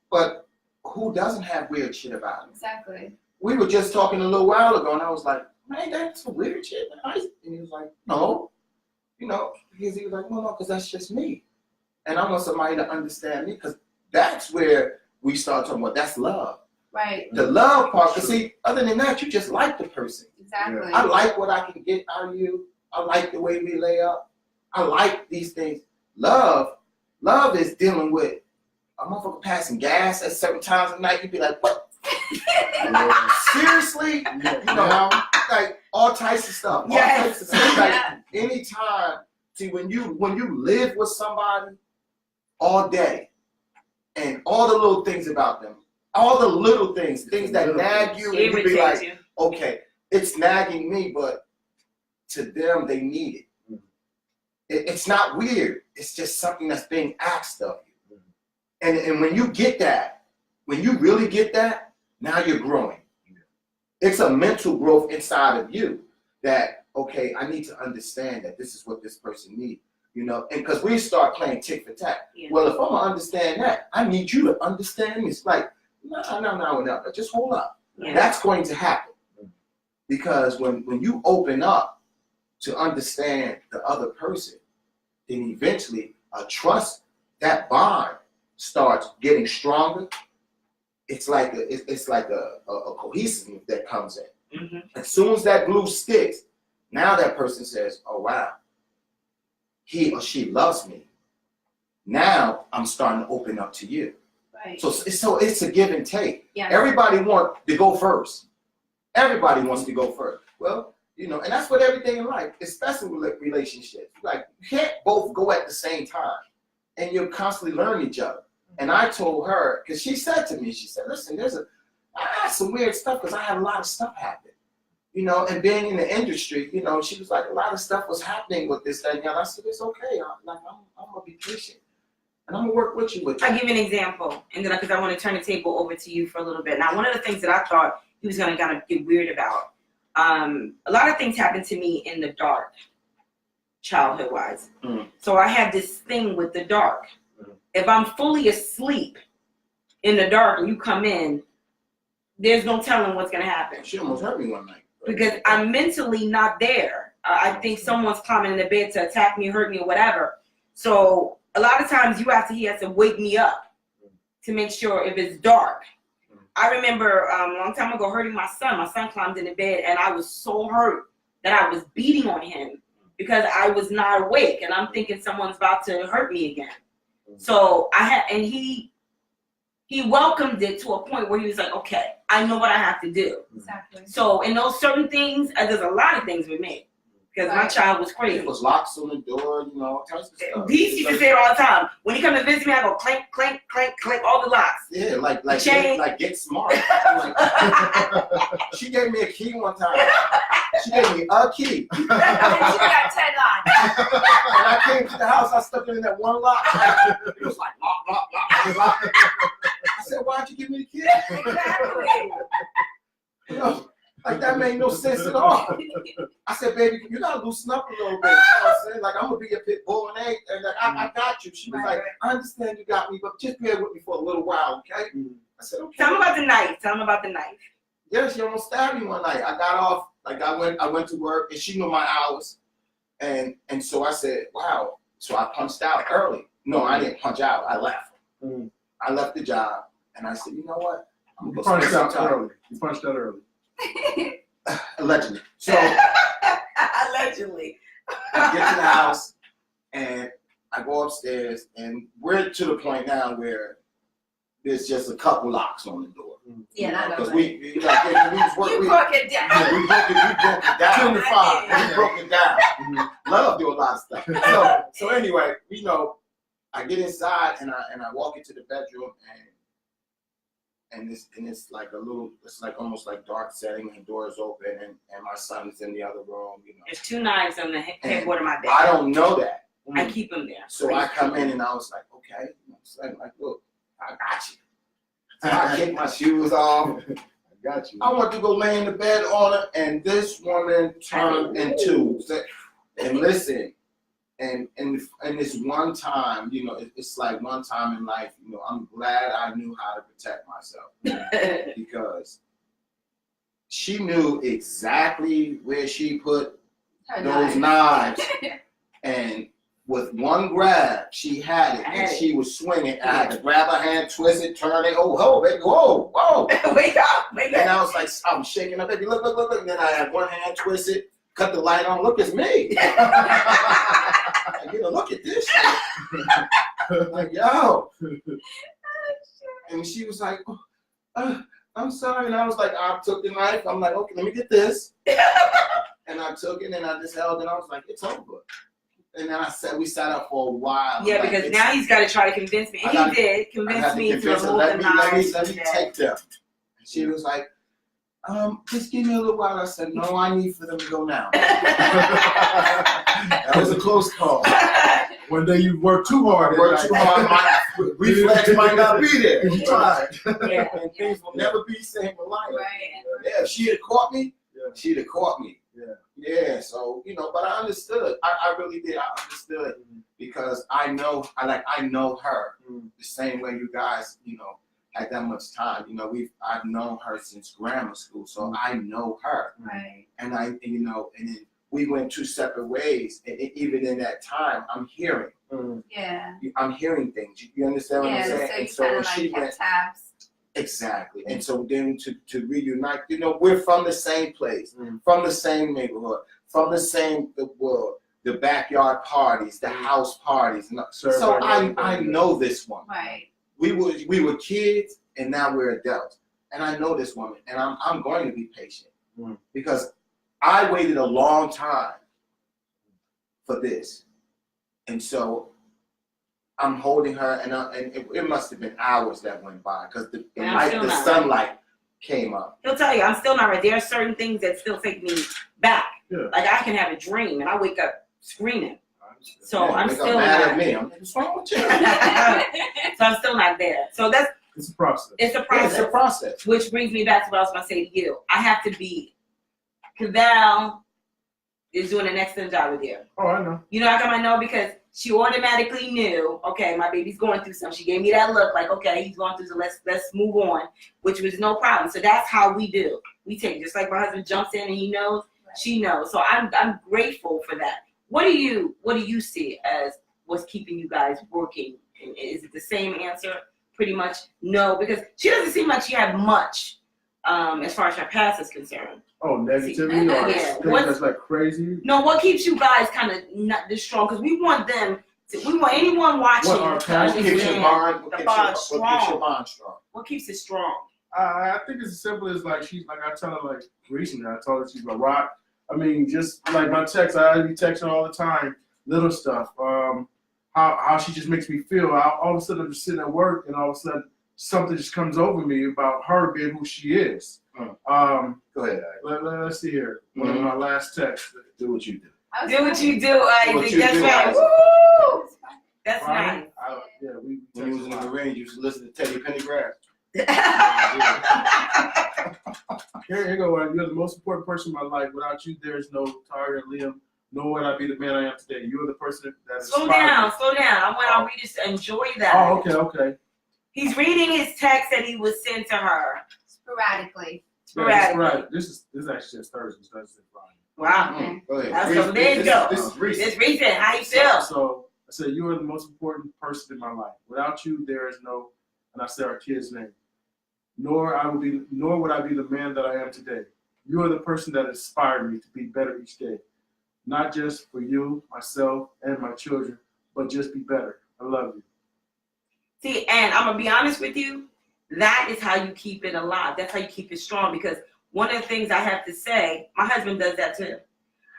But who doesn't have weird shit about him? Exactly. We were just talking a little while ago, and I was like, man, that's some weird shit. And he was like, no. Because he was like, no, because that's just me. And I want somebody to understand me, because that's where we start talking about, that's love. Right. The love part, because see, other than that, you just like the person. Exactly. I like what I can get out of you. I like the way we lay up. I like these things. Love is dealing with a motherfucker passing gas at certain times of night. You'd be like, what? Seriously? Like all types of stuff. All types of stuff. Like anytime, see, when you live with somebody all day, and all the little things about them, all the little things that nag you, and you be like, okay, it's nagging me, but to them, they need it. It's not weird. It's just something that's being asked of you. And when you get that, when you really get that, now you're growing. It's a mental growth inside of you that, okay, I need to understand that this is what this person needs. And because we start playing tick for tack. Yeah. Well, if I'm gonna understand that, I need you to understand me. It's like, no, just hold up. Yeah. That's going to happen. Because when you open up to understand the other person, then eventually trust, that bond starts getting stronger. It's like a cohesiveness that comes in. Mm-hmm. As soon as that glue sticks, now that person says, oh wow, he or she loves me. Now I'm starting to open up to you. Right. So it's a give and take. Yeah. Everybody wants to go first. Everybody wants to go first. Well, you know, and that's what everything in life, especially with relationships. Like, you can't both go at the same time, and you'll constantly learn each other. And I told her, because she said to me, she said, listen, I had some weird stuff because I had a lot of stuff happen. You know, and being in the industry, you know, she was like, a lot of stuff was happening with this, that, and I said, it's okay. I'm going to be patient. And I'm going to work with you. I'll give you an example, and then because I want to turn the table over to you for a little bit. Now, one of the things that I thought he was going to kind of get weird about, a lot of things happened to me in the dark, childhood-wise. So I have this thing with the dark. If I'm fully asleep in the dark and you come in, there's no telling what's going to happen. She almost hurt me one night. Because I'm mentally not there. I think someone's climbing in the bed to attack me, hurt me, or whatever. So a lot of times he has to wake me up to make sure if it's dark. I remember a long time ago hurting my son. My son climbed in the bed and I was so hurt that I was beating on him because I was not awake. And I'm thinking someone's about to hurt me again. So he welcomed it to a point where he was like, okay, I know what I have to do. Exactly. So in those certain things, there's a lot of things with me because my child was crazy. It was locks on the door, you know, all types of stuff. He used to say it all the time. When he come to visit me, I go clank, clank, clank, clank, all the locks. Yeah, like get smart. She gave me a key one time. She gave me a key. And she got 10 locks. And I came to the house, I stuck it in that one lock. It was like lock, lock, lock, lock. I said, why'd you give me the key? Exactly. You know, like that made no sense at all. I said, baby, you gotta loosen up a little bit. You know what I'm saying? Like, I'm gonna be a pit bull and egg, and like, I got you. She was like, I understand you got me, but just bear with me for a little while, okay? I said, okay. Tell him about the knife. Tell him about the knife. Yeah, she almost stabbed me one night. I got off, like I went to work, and she knew my hours, and so I said, wow. So I punched out early. No, I didn't punch out. I left. I left the job, and I said, you know what? I'm You gonna punched spend out some time. early. You punched out early. Allegedly. So Allegedly. I get to the house, and I go upstairs, and we're to the point now where there's just a couple locks on the door. Yeah, I know. Because Right. we broke it down. we broke it down. 10 to 5. We broke it down. Love do a lot of stuff. So anyway, you know, I get inside and I walk into the bedroom and it's like it's like almost like dark setting and doors open and my son is in the other room, you know. There's 2 knives on the headboard of my bed. I don't know that. I keep them there. So I come in and I was like, okay. So I'm like, look, I got you. So I kick my shoes off. I got you. I want to go lay in the bed on it, and this woman turned into. And listen, and this one time, you know, it's like one time in life, you know, I'm glad I knew how to protect myself because she knew exactly where she put those knives, and with one grab, she had it, and she was swinging. I had to grab her hand, twist it, turn it. Oh, baby, whoa. Wake up, wake And up. I was like, I'm shaking her, baby, look. And then I had one hand twisted, cut the light on. Look, it's me. You know, look at this shit. Like, yo. And she was like, I'm sorry. And I was like, I took the knife. I'm like, okay, let me get this. And I took it, and I just held it. I was like, it's over. And then we sat up for a while. Yeah, like, because now he's got to try to convince me. And he did convince me to remove the knives. Let me take them. And she was like, just give me a little while. I said, no, I need for them to go now. That was a close call. One day you worked too hard. My reflex might not be there. You tried. Yeah. And things will never be the same in life. Right. Yeah, if she'd have caught me, she'd have caught me. Yeah. Yeah, so, you know, but I understood. I really did. I understood because I know her the same way you guys, you know, had that much time. You know, I've known her since grammar school, so I know her. Right. And and then we went 2 separate ways. And even in that time, I'm hearing. Yeah. I'm hearing things. You understand what I'm saying? So you kind of like kept tabs. Exactly. And so then to reunite, you know, we're from the same place, from the same neighborhood, from the same world, the backyard parties, the house parties. So I know this one. Right. we were kids and now we're adults. And I know this woman, and I'm going to be patient because I waited a long time for this, and so I'm holding her, and it must have been hours that went by because the sunlight came up. He'll tell you, I'm still not right. There are certain things that still take me back. Yeah. Like I can have a dream and I wake up screaming. So Yeah, I'm they got still mad not. at me. I'm like, what's wrong with you? So I'm still not there. So It's a process. it's a Yeah, process. it's a process. Which brings me back to what I was going to say to you. I have to be. Cavell is doing an excellent job with you. Oh, I know. You know how come I know? Because she automatically knew, okay, my baby's going through something. She gave me that look like, okay, he's going through, so let's move on, which was no problem. So that's how we do. We take, just like my husband jumps in and he knows, she knows. So I'm grateful for that. What do you see as what's keeping you guys working? Is it the same answer? Pretty much no, because she doesn't seem like she had much as far as her past is concerned. Oh, negativity or Yeah. things that's like crazy. No, what keeps you guys kind of not this strong? Because we want anyone watching What, our to past? What keeps your understand bond? the bond strong. What keeps your bond strong? What keeps it strong? I think it's as simple as like I tell her like recently. I told her she's like rock. I mean, just like my text, I be texting her all the time, little stuff. How she just makes me feel. All of a sudden I'm just sitting at work, and all of a sudden something just comes over me about her being who she is. Go ahead. Let's see here. One of my last texts. Do what you do. Do what you do, Isaac. That's right. Isaac. Woo! That's nice. Yeah, we When you was in the Marines, you used to listen to Teddy Pendergrass. Here you go. You're the most important person in my life. Without you, there is no Tyra and Liam, nor would I be the man I am today. You're the person that is. Slow down. I want our readers to enjoy that. Oh, okay. He's reading his text that he was sent to her. Sporadically. Right. This is actually just Thursday. So that's Friday. Wow. Go ahead. That's so there you go. This is recent. It's recent. How you feel? So I said, you are the most important person in my life. Without you, there is no, and I said our kid's name. Nor would I be the man that I am today. You are the person that inspired me to be better each day. Not just for you, myself, and my children, but just be better. I love you. See, and I'm gonna be honest with you. That is how you keep it alive. That's how you keep it strong. Because one of the things I have to say, my husband does that too.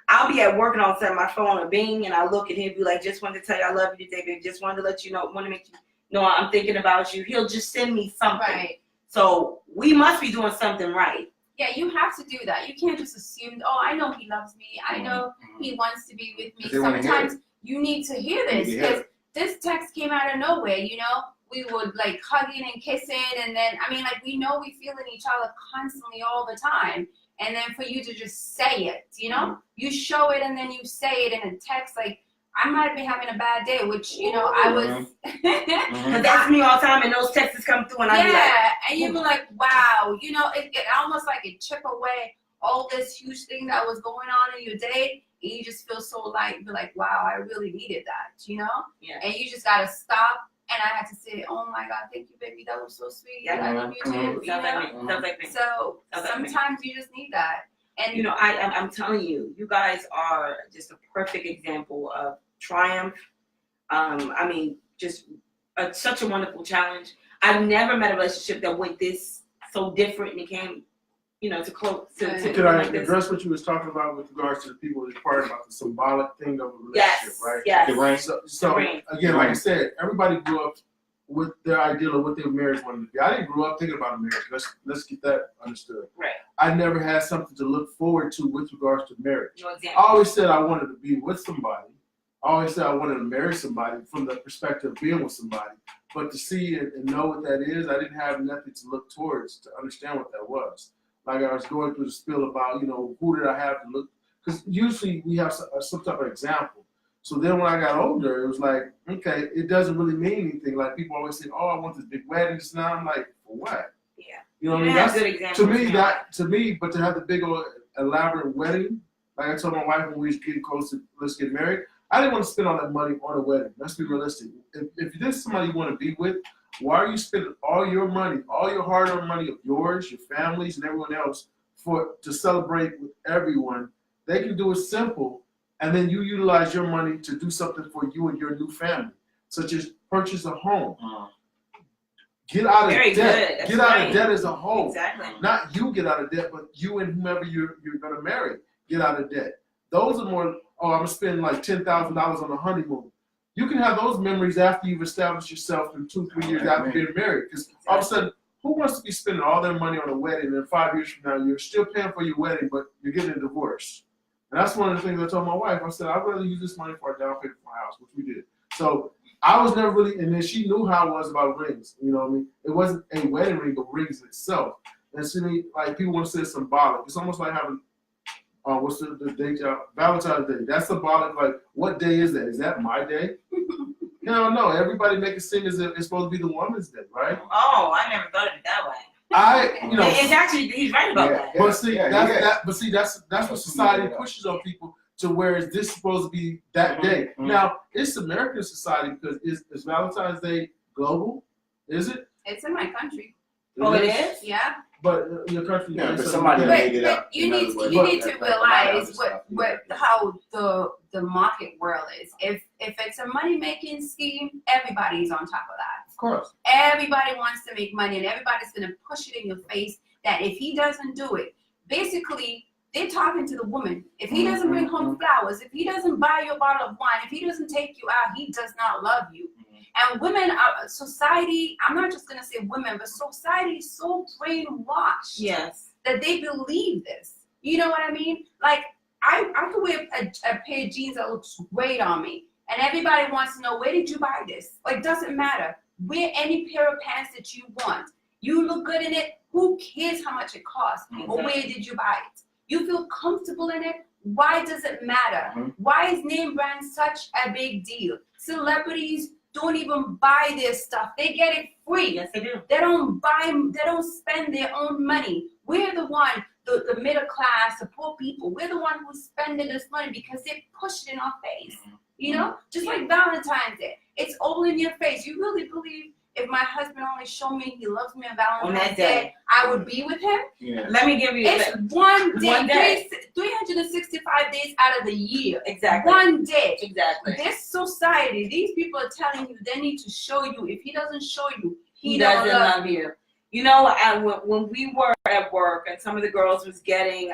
I'll be at work and all of a sudden my phone will bing and I look at him and be like, just wanted to tell you I love you today, baby. Just wanted to let you know, want to make you know I'm thinking about you. He'll just send me something. Right. So we must be doing something right. Yeah, you have to do that. You can't just assume, oh, I know he loves me. I know he wants to be with me. They wanna hear Sometimes you need to hear this because this text came out of nowhere, you know? We would like hugging and kissing, and then, I mean, like, we know we feeling each other constantly all the time. And then for you to just say it, you know? You show it and then you say it in a text, like, I might be having a bad day, which, you know, I was. Because that's me all the time, and those texts come through, and I be like, yeah, and you be like, wow, you know, it almost like it chip away all this huge thing that was going on in your day, and you just feel so light, be like, wow, I really needed that, you know? Yeah. And you just gotta stop, and I had to say, oh my God, thank you, baby, that was so sweet. Yeah. I love you too, you sounds like know? me. Sounds like me. So Sounds like me. sometimes you just need that. And You know, I'm telling you, you guys are just a perfect example of triumph. I mean, just such a wonderful challenge. I've never met a relationship that went this so different and it came, you know, to close to Did I like this. address what you was talking about with regards to the people who's part about the symbolic thing of a relationship, Yes, right? yes. The ring. So Right. again, like I said, everybody grew up with their ideal of what their marriage wanted to be. I didn't grow up thinking about a marriage. Let's get that understood. Right. I never had something to look forward to with regards to marriage. No I example. always said I wanted to be with somebody. I always said I wanted to marry somebody from the perspective of being with somebody. But to see and know what that is, I didn't have nothing to look towards to understand what that was. Like I was going through the spiel about, you know, who did I have to look? Because usually we have some type of example. So then when I got older, it was like, okay, it doesn't really mean anything. Like people always say, oh, I want this big wedding. Just now I'm like, for what? Yeah. You know what I You mean? have That's, good examples. to me, but to have the big old elaborate wedding, like I told my wife when we was getting close to let's get married, I didn't want to spend all that money on a wedding. Let's be realistic. If this is somebody you want to be with, why are you spending all your money, all your hard-earned money of yours, your families, and everyone else to celebrate with everyone? They can do it simple, and then you utilize your money to do something for you and your new family, such as purchase a home. Get out of Very debt. good. That's Get out right. of debt as a whole. Exactly. Not you get out of debt, but you and whomever you're gonna marry get out of debt. Those are more. Oh, I'm gonna spend like $10,000 on a honeymoon. You can have those memories after you've established yourself in 2-3 years after being married. Because all of a sudden, who wants to be spending all their money on a wedding and 5 years from now you're still paying for your wedding, but you're getting a divorce? And that's one of the things I told my wife. I said, I'd rather use this money for a down payment for a house, which we did. So I was never really, and then she knew how it was about rings. You know what I mean? It wasn't a wedding ring, but rings itself. And to me, like people want to say it's symbolic. It's almost like having, what's the date? Valentine's Day. That's symbolic. Like, what day is that? Is that my day? No. Everybody make it seem as if it's supposed to be the woman's day, right? Oh, I never thought of it that way. It's actually, he's right about that. But see, that's what society pushes on people to where is this supposed to be that day? Mm-hmm. Now, it's American society because is Valentine's Day global? Is it? It's in my country. Oh, it is? Yeah. But your country, Yeah, but so- somebody But, made it but up. you In need other words, you need that- to that- a lot of realize other stuff, what yeah. how the market world is. If it's a money making scheme, everybody's on top of that. Of course. Everybody wants to make money, and everybody's gonna push it in your face that if he doesn't do it, basically they're talking to the woman. If he doesn't bring home flowers, if he doesn't buy you a bottle of wine, if he doesn't take you out, he does not love you. And women, society, I'm not just gonna say women, but society is so brainwashed Yes. that they believe this. You know what I mean? Like, I could wear a pair of jeans that looks great on me, and everybody wants to know, where did you buy this? Like, doesn't matter. Wear any pair of pants that you want. You look good in it. Who cares how much it costs? Or where did you buy it? You feel comfortable in it. Why does it matter? Why is name brand such a big deal? Celebrities don't even buy their stuff. They get it free. Yes, they do. They don't spend their own money. We're the one, the middle class, the poor people. We're the one who's spending this money because they push it in our face. You know, just like Valentine's Day. It's all in your face. You really believe if my husband only showed me he loves me on Valentine's Day, I would be with him? Yeah. Let me give you It's one day, One day. 365 days out of the year. exactly. One day. Exactly. This society, these people are telling you they need to show you. If he doesn't show you, He don't doesn't love you. You know, when we were at work and some of the girls was getting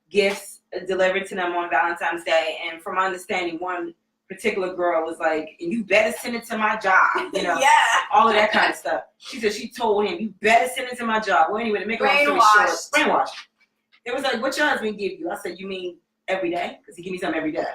gifts delivered to them on Valentine's Day, and from my understanding, one particular girl was like, "You better send it to my job," you know, Yeah. all of that kind of stuff. She said she told him, "You better send it to my job." Well, anyway, to make a long story short, brainwashed. It was like, "What your husband give you?" I said, "You mean every day? Because he give me something every day."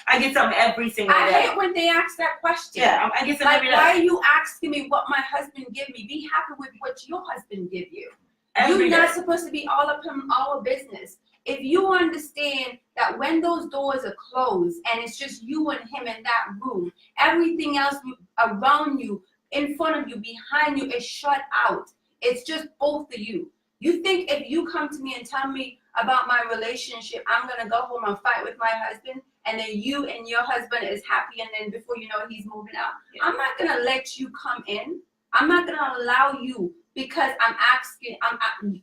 I get something every single I day. hate when they ask that question. Yeah, I get something Like, every day. why are you asking me what my husband give me? Be happy with what your husband give you. Every You're day. not supposed to be all up in our business. If you understand that when those doors are closed and it's just you and him in that room, everything else around you, in front of you, behind you is shut out. It's just both of you. You think if you come to me and tell me about my relationship, I'm going to go home and fight with my husband, and then you and your husband is happy, and then before you know it, he's moving out. Yeah. I'm not going to let you come in. I'm not going to allow you, because I'm asking,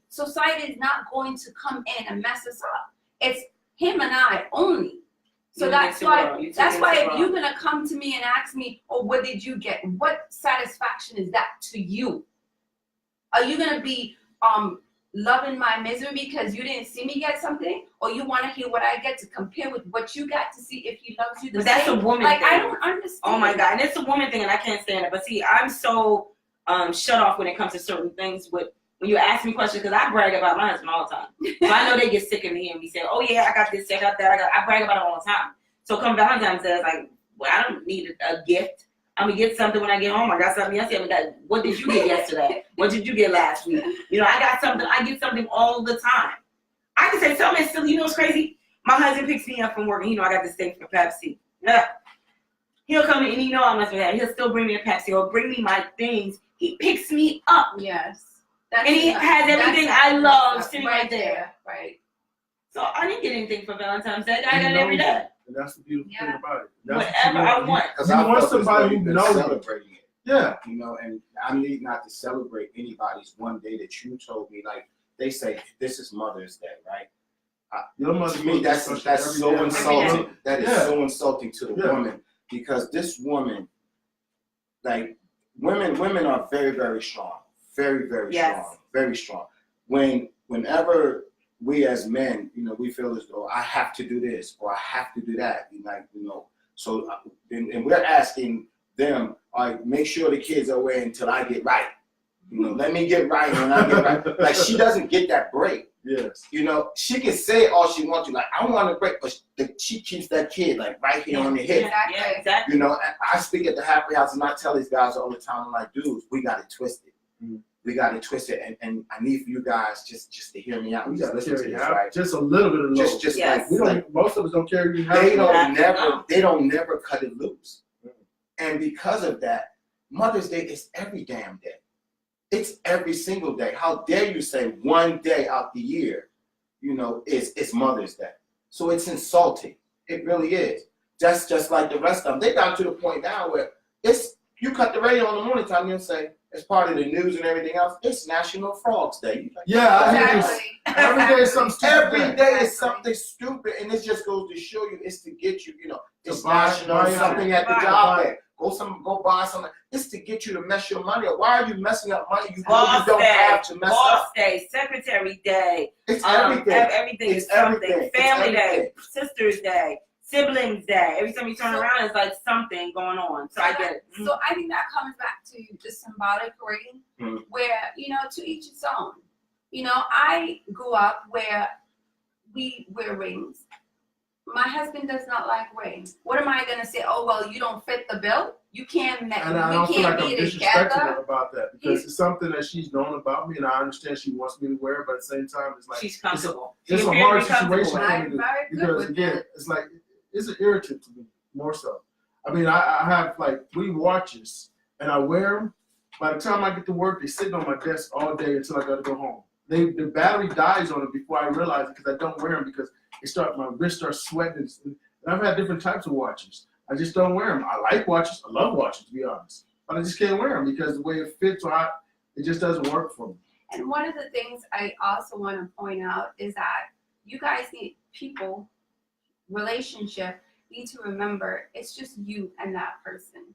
society is not going to come in and mess us up. It's him and I only. So that's why if you're going to come to me and ask me, oh, what did you get? What satisfaction is that to you? Are you going to be loving my misery because you didn't see me get something? Or you want to hear what I get to compare with what you got to see if he loves you the But that's same? a woman Like, thing. I don't understand. Oh my God, and it's a woman thing, and I can't stand it. But see, I'm so shut off when it comes to certain things. When you ask me questions, because I brag about my husband all the time. So I know they get sick of me and be saying, "Oh yeah, I got this, I got that, I brag about it all the time." So come Valentine's Day, it's like, well, I don't need a gift. I'm gonna get something when I get home. I got something yesterday. What did you get yesterday? What did you get last week? You know, I got something. I get something all the time. I can say something silly. You know what's crazy? My husband picks me up from work, and you know I got this thing for Pepsi. Yeah. He'll come in, and you know I'm messing with that. He'll still bring me a Pepsi or bring me my things. He picks me up. Yes. And he has everything I love sitting right there. Right. So I didn't get anything for Valentine's Day. I got it every day. And that's the beautiful thing Yeah. about it. That's Whatever I want. Because You I want felt this somebody way who you've been knows it. celebrating it. Yeah. You know, and I need not to celebrate anybody's one day that you told me. Like they say, this is Mother's Day, right? Your mother To me, that's so insulting. That is Yeah. so insulting to the Yeah. woman, because this woman, like, women are very, very strong. Very, very Yes. strong. Very strong. Whenever we as men, we feel as though I have to do this or I have to do that, So, and we're asking them, all right, make sure the kids are away until I get right. Let me get right when I get right. Like, she doesn't get that break. Yes. She can say all she wants to, like, I want a break, but she keeps that kid, like, right here on the hip. Exactly. Yeah, exactly. I speak at the halfway house and I tell these guys all the time, I'm like, dudes, we got it twisted. We got it twisted, and I need for you guys just to hear me out. We Just got to listen to carry this, out right? just a little bit of load. Just Yes. Most of us don't carry you. they No. don't never cut it loose. And because of that, Mother's Day is every damn day. It's every single day. How dare you say one day out the year, it's Mother's Day. So it's insulting. It really is. Just like the rest of them. They got to the point now where you cut the radio on the morning time, you'll say, as part of the news and everything else, it's National Frogs Day. Yeah, I hear this. Exactly. Every day is something stupid. Every day is something stupid, and it just goes to show you it's to get you, it's buy national something at the buy- job buy. day. Go buy something. It's to get you to mess your money up. Why are you messing up money you Boss don't Day, have to mess Boss up? Day, Secretary Day, It's everything. everything It's is something. everything. It's Family everything. Day, Sisters Day, Siblings Day. Every time you turn around, it's like something going on. So I get it. So I think that comes back to the symbolic ring, where, to each its own. I grew up where we wear rings. My husband does not like rings. What am I gonna say? Oh, well, you don't fit the bill. You can't. And I don't feel like I'm be disrespecting together. her about that because it's something that she's known about me, and I understand she wants me to wear it, but at the same time, it's like She's comfortable. it's She a appears hard to be comfortable situation with for it. me I'm to, very good because with again, it. it's like it's an irritant to me more so. I mean, I have like 3 watches, and I wear them. By the time I get to work, they sit on my desk all day until I got to go home. The battery dies on it before I realize it because I don't wear them because my wrist starts sweating. And I've had different types of watches. I just don't wear them. I like watches. I love watches, to be honest. But I just can't wear them because the way it fits it just doesn't work for me. And one of the things I also want to point out is that you guys relationship, need to remember it's just you and that person.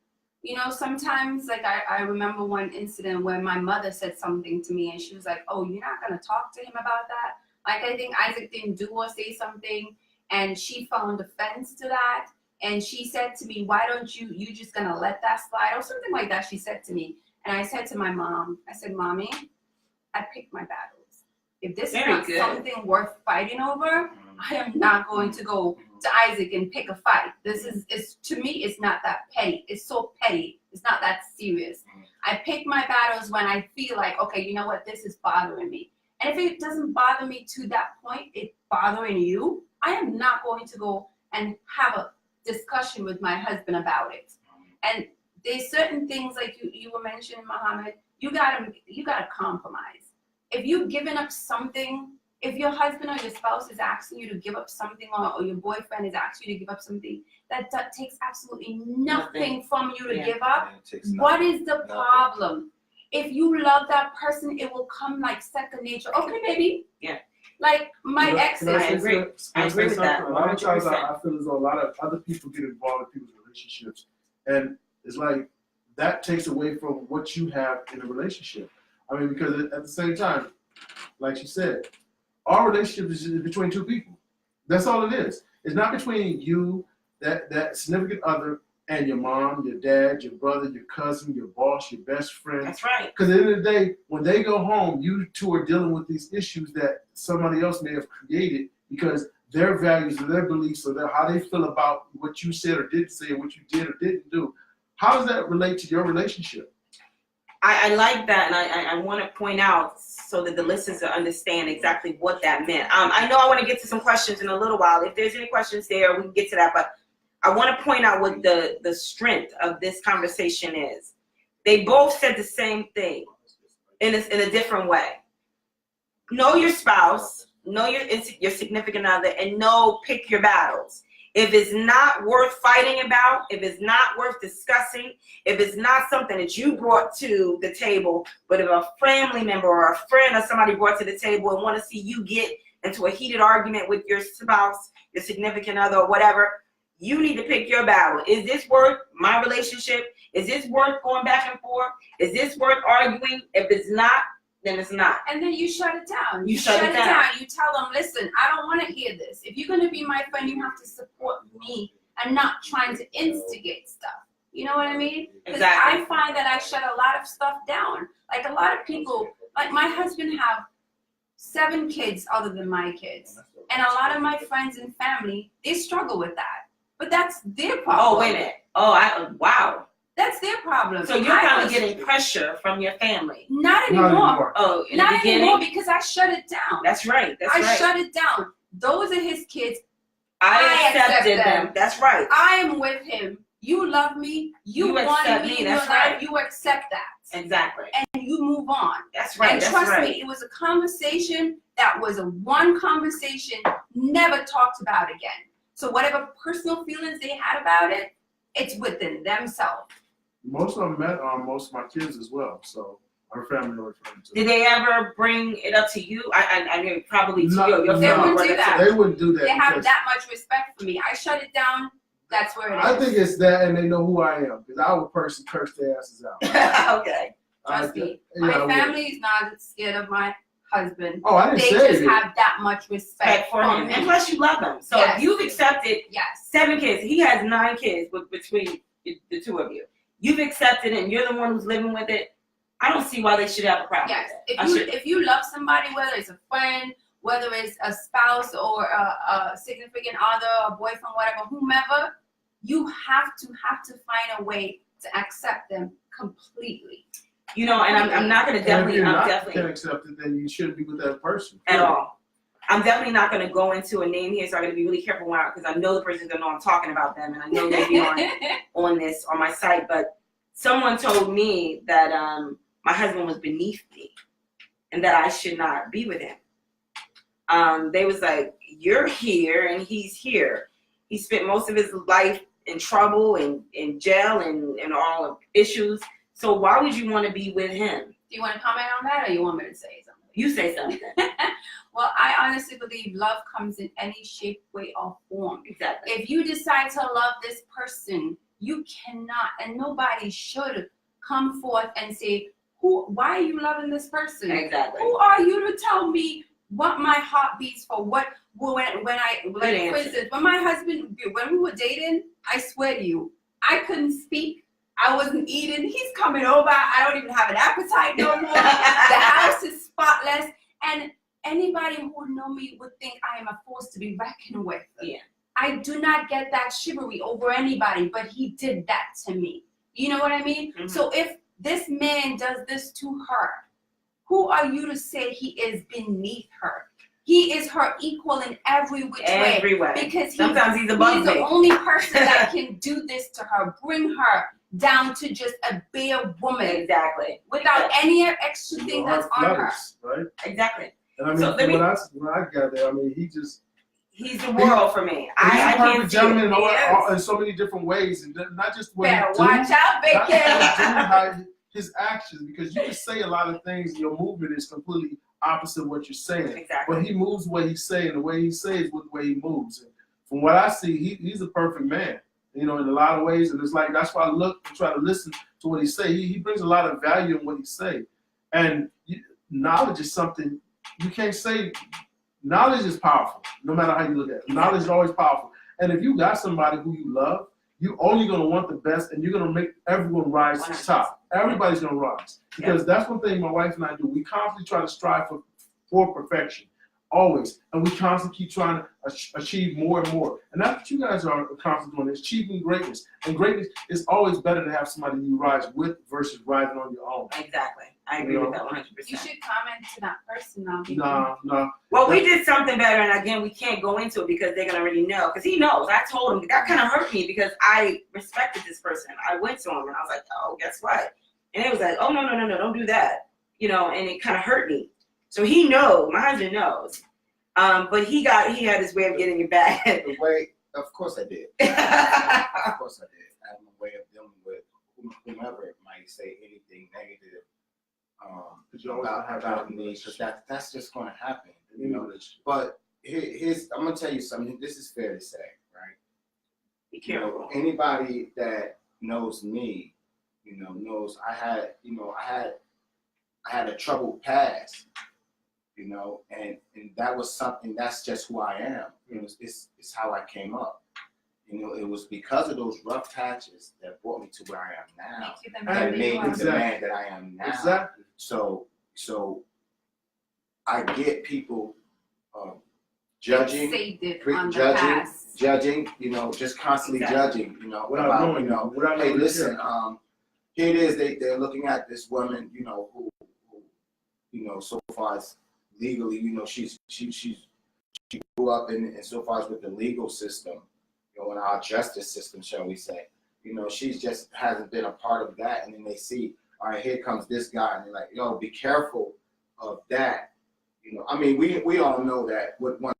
Sometimes, like I remember one incident where my mother said something to me and she was like, oh, you're not going to talk to him about that? Like, I think Isaac didn't do or say something and she found offense to that. And she said to me, why don't you just going to let that slide or something like that, she said to me. And I said to my mom, I said, Mommy, I pick my battles. If this Very is not good. something worth fighting over, I am not going to go to Isaac and pick a fight. To me, it's not that petty. It's so petty. It's not that serious. I pick my battles when I feel like, okay, you know what, this is bothering me. And if it doesn't bother me to that point, it's bothering you, I am not going to go and have a discussion with my husband about it. And there's certain things like you were mentioning, Muhammad, you gotta compromise. If you've given up something, if your husband or your spouse is asking you to give up something, or your boyfriend is asking you to give up something, that takes absolutely nothing from you to give up. What is the problem? If you love that person, it will come like second nature. Okay, baby. Yeah. Like my exes. I agree. I agree with that. A lot of times 100%. I feel as though a lot of other people get involved in people's relationships. And it's like that takes away from what you have in a relationship. I mean, because at the same time, like she said, our relationship is between 2 people. That's all it is. It's not between you, that significant other, and your mom, your dad, your brother, your cousin, your boss, your best friend. That's right. Because at the end of the day, when they go home, you 2 are dealing with these issues that somebody else may have created because their values or their beliefs or how they feel about what you said or didn't say or what you did or didn't do. How does that relate to your relationship? I like that, and I want to point out so that the listeners understand exactly what that meant. I know I want to get to some questions in a little while. If there's any questions there, we can get to that, but I want to point out what the strength of this conversation is. They both said the same thing in a different way. Know your spouse, know your significant other, and pick your battles. If it's not worth fighting about, if it's not worth discussing, if it's not something that you brought to the table, but if a family member or a friend or somebody brought to the table and want to see you get into a heated argument with your spouse, your significant other, or whatever, you need to pick your battle. Is this worth my relationship? Is this worth going back and forth? Is this worth arguing? If it's not, then it's not. And then you shut it down. You shut it down. You tell them, listen, I don't want to hear this. If you're going to be my friend, you have to support me and not trying to instigate stuff. You know what I mean? Because Exactly. I find that I shut a lot of stuff down. Like a lot of people, like my husband have 7 kids other than my kids. And a lot of my friends and family, they struggle with that. But that's their problem. Oh, wait a minute. Oh, wow. That's their problem. So you're probably getting pressure from your family. Not Not anymore. anymore. Oh, in Not the beginning? anymore because I shut it down. That's right. That's I right. shut it down. Those are his kids. I accepted accept them. That's right. I am with him. You love me. You want accept me me. in your That's life. right. You accept that. Exactly. And you move on. That's right. And That's trust right. me, it was a conversation that was a one conversation, never talked about again. So whatever personal feelings they had about it, it's within themselves. Most of them met most of my kids as well, so her family are referring to. Did they ever bring it up to you? I mean, probably to No, you. Your no. family They wouldn't brought do it to that. They wouldn't do that. They have because that much respect for me. I shut it down. That's where it is. I think it's that, and they know who I am, because I would personally curse their asses out. you. Okay. Trust me. Yeah, I My would. family is not scared of my husband. Oh, I didn't They say just it. have that much respect Respect for him. me. And plus, you love him. So Yes. if you've accepted Yes. 7 kids, he has 9 kids between the 2 of you. You've accepted it, and you're the one who's living with it. I don't see why they should have a problem. Yes. with it. If you love somebody, whether it's a friend, whether it's a spouse or a significant other, a boyfriend, whatever, whomever, you have to find a way to accept them completely. You know, and I'm not going to And if you can't definitely accept it, then you shouldn't be with that person. at all. I'm definitely not going to go into a name here, so I'm going to be really careful because I know the person's going to know I'm talking about them, and I know they'll be on my site. But someone told me that my husband was beneath me, and that I should not be with him. They was like, "You're here, and he's here. He spent most of his life in trouble and in jail and all of issues. So why would you want to be with him?" Do you want to comment on that, or you want me to say something? You say something. Well, I honestly believe love comes in any shape, way, or form. Exactly. If you decide to love this person, you cannot, and nobody should come forth and say, why are you loving this person? Exactly. Who are you to tell me what my heart beats for? For instance, when my husband, when we were dating, I swear to you, I couldn't speak. I wasn't eating. He's coming over. I don't even have an appetite no more. The house is spotless. And anybody who would know me would think I am a force to be reckoned with. Yeah. I do not get that chivalry over anybody, but he did that to me. You know what I mean? Mm-hmm. So if this man does this to her, who are you to say he is beneath her? He is her equal in every which way. Everywhere. Because sometimes he's above the me. only person that can do this to her, bring her down to just a bare woman. Exactly. Without any extra thing that's on her. Right? Exactly. And I mean, So when I got there, I mean, he's the world for me. I he's a can't perfect see gentleman it. in so many different ways, and not just what Better he do, watch out, big not kid. just how his actions, because you can say a lot of things, and your movement is completely opposite of what you're saying. Exactly. But he moves the way he's saying, the way he says with the way he moves. And from what I see, he's a perfect man, you know, in a lot of ways. And it's like, that's why I look and try to listen to what he say. He brings a lot of value in what he say. And knowledge is something you can't say. Knowledge is powerful, no matter how you look at it. Knowledge is always powerful. And if you got somebody who you love, you're only going to want the best, and you're going to make everyone rise to the top. Everybody's going to rise. Because that's one thing my wife and I do. We constantly try to strive for perfection, always. And we constantly keep trying to achieve more and more. And that's what you guys are constantly doing, is achieving greatness. And greatness is always better to have somebody you rise with versus rising on your own. Exactly. I agree with that 100%. You should comment to that person now. No. Well, we did something better, and again, we can't go into it because they're gonna already know. Because he knows. I told him that kind of hurt me because I respected this person. I went to him and I was like, "Oh, guess what?" And it was like, "Oh no, don't do that," you know. And it kind of hurt me. So he knows. My husband knows. But he had his way of getting it back. The way, of course I did. Of course I did. I have my way of dealing with whomever might say anything negative. About me, because that's just going to happen, you know. But here's, I'm going to tell you something. This is fair to say, right? Be careful. You know, anybody that knows me knows I had a troubled past, and that was something. That's just who I am. It's how I came up. It was because of those rough patches that brought me to where I am now. Makes you the That man made you me are. the man that I am now. Exactly. So I get people judging, Saved it on the judging, past. just constantly Exactly. judging, Without knowing, without hey, knowing listen, the here it is. They're looking at this woman, who so far as legally, she grew up in so far as with the legal system, in our justice system, shall we say, she's just hasn't been a part of that. And then they see, all right, here comes this guy, and they're like, yo, be careful of that. I mean, we all know that what one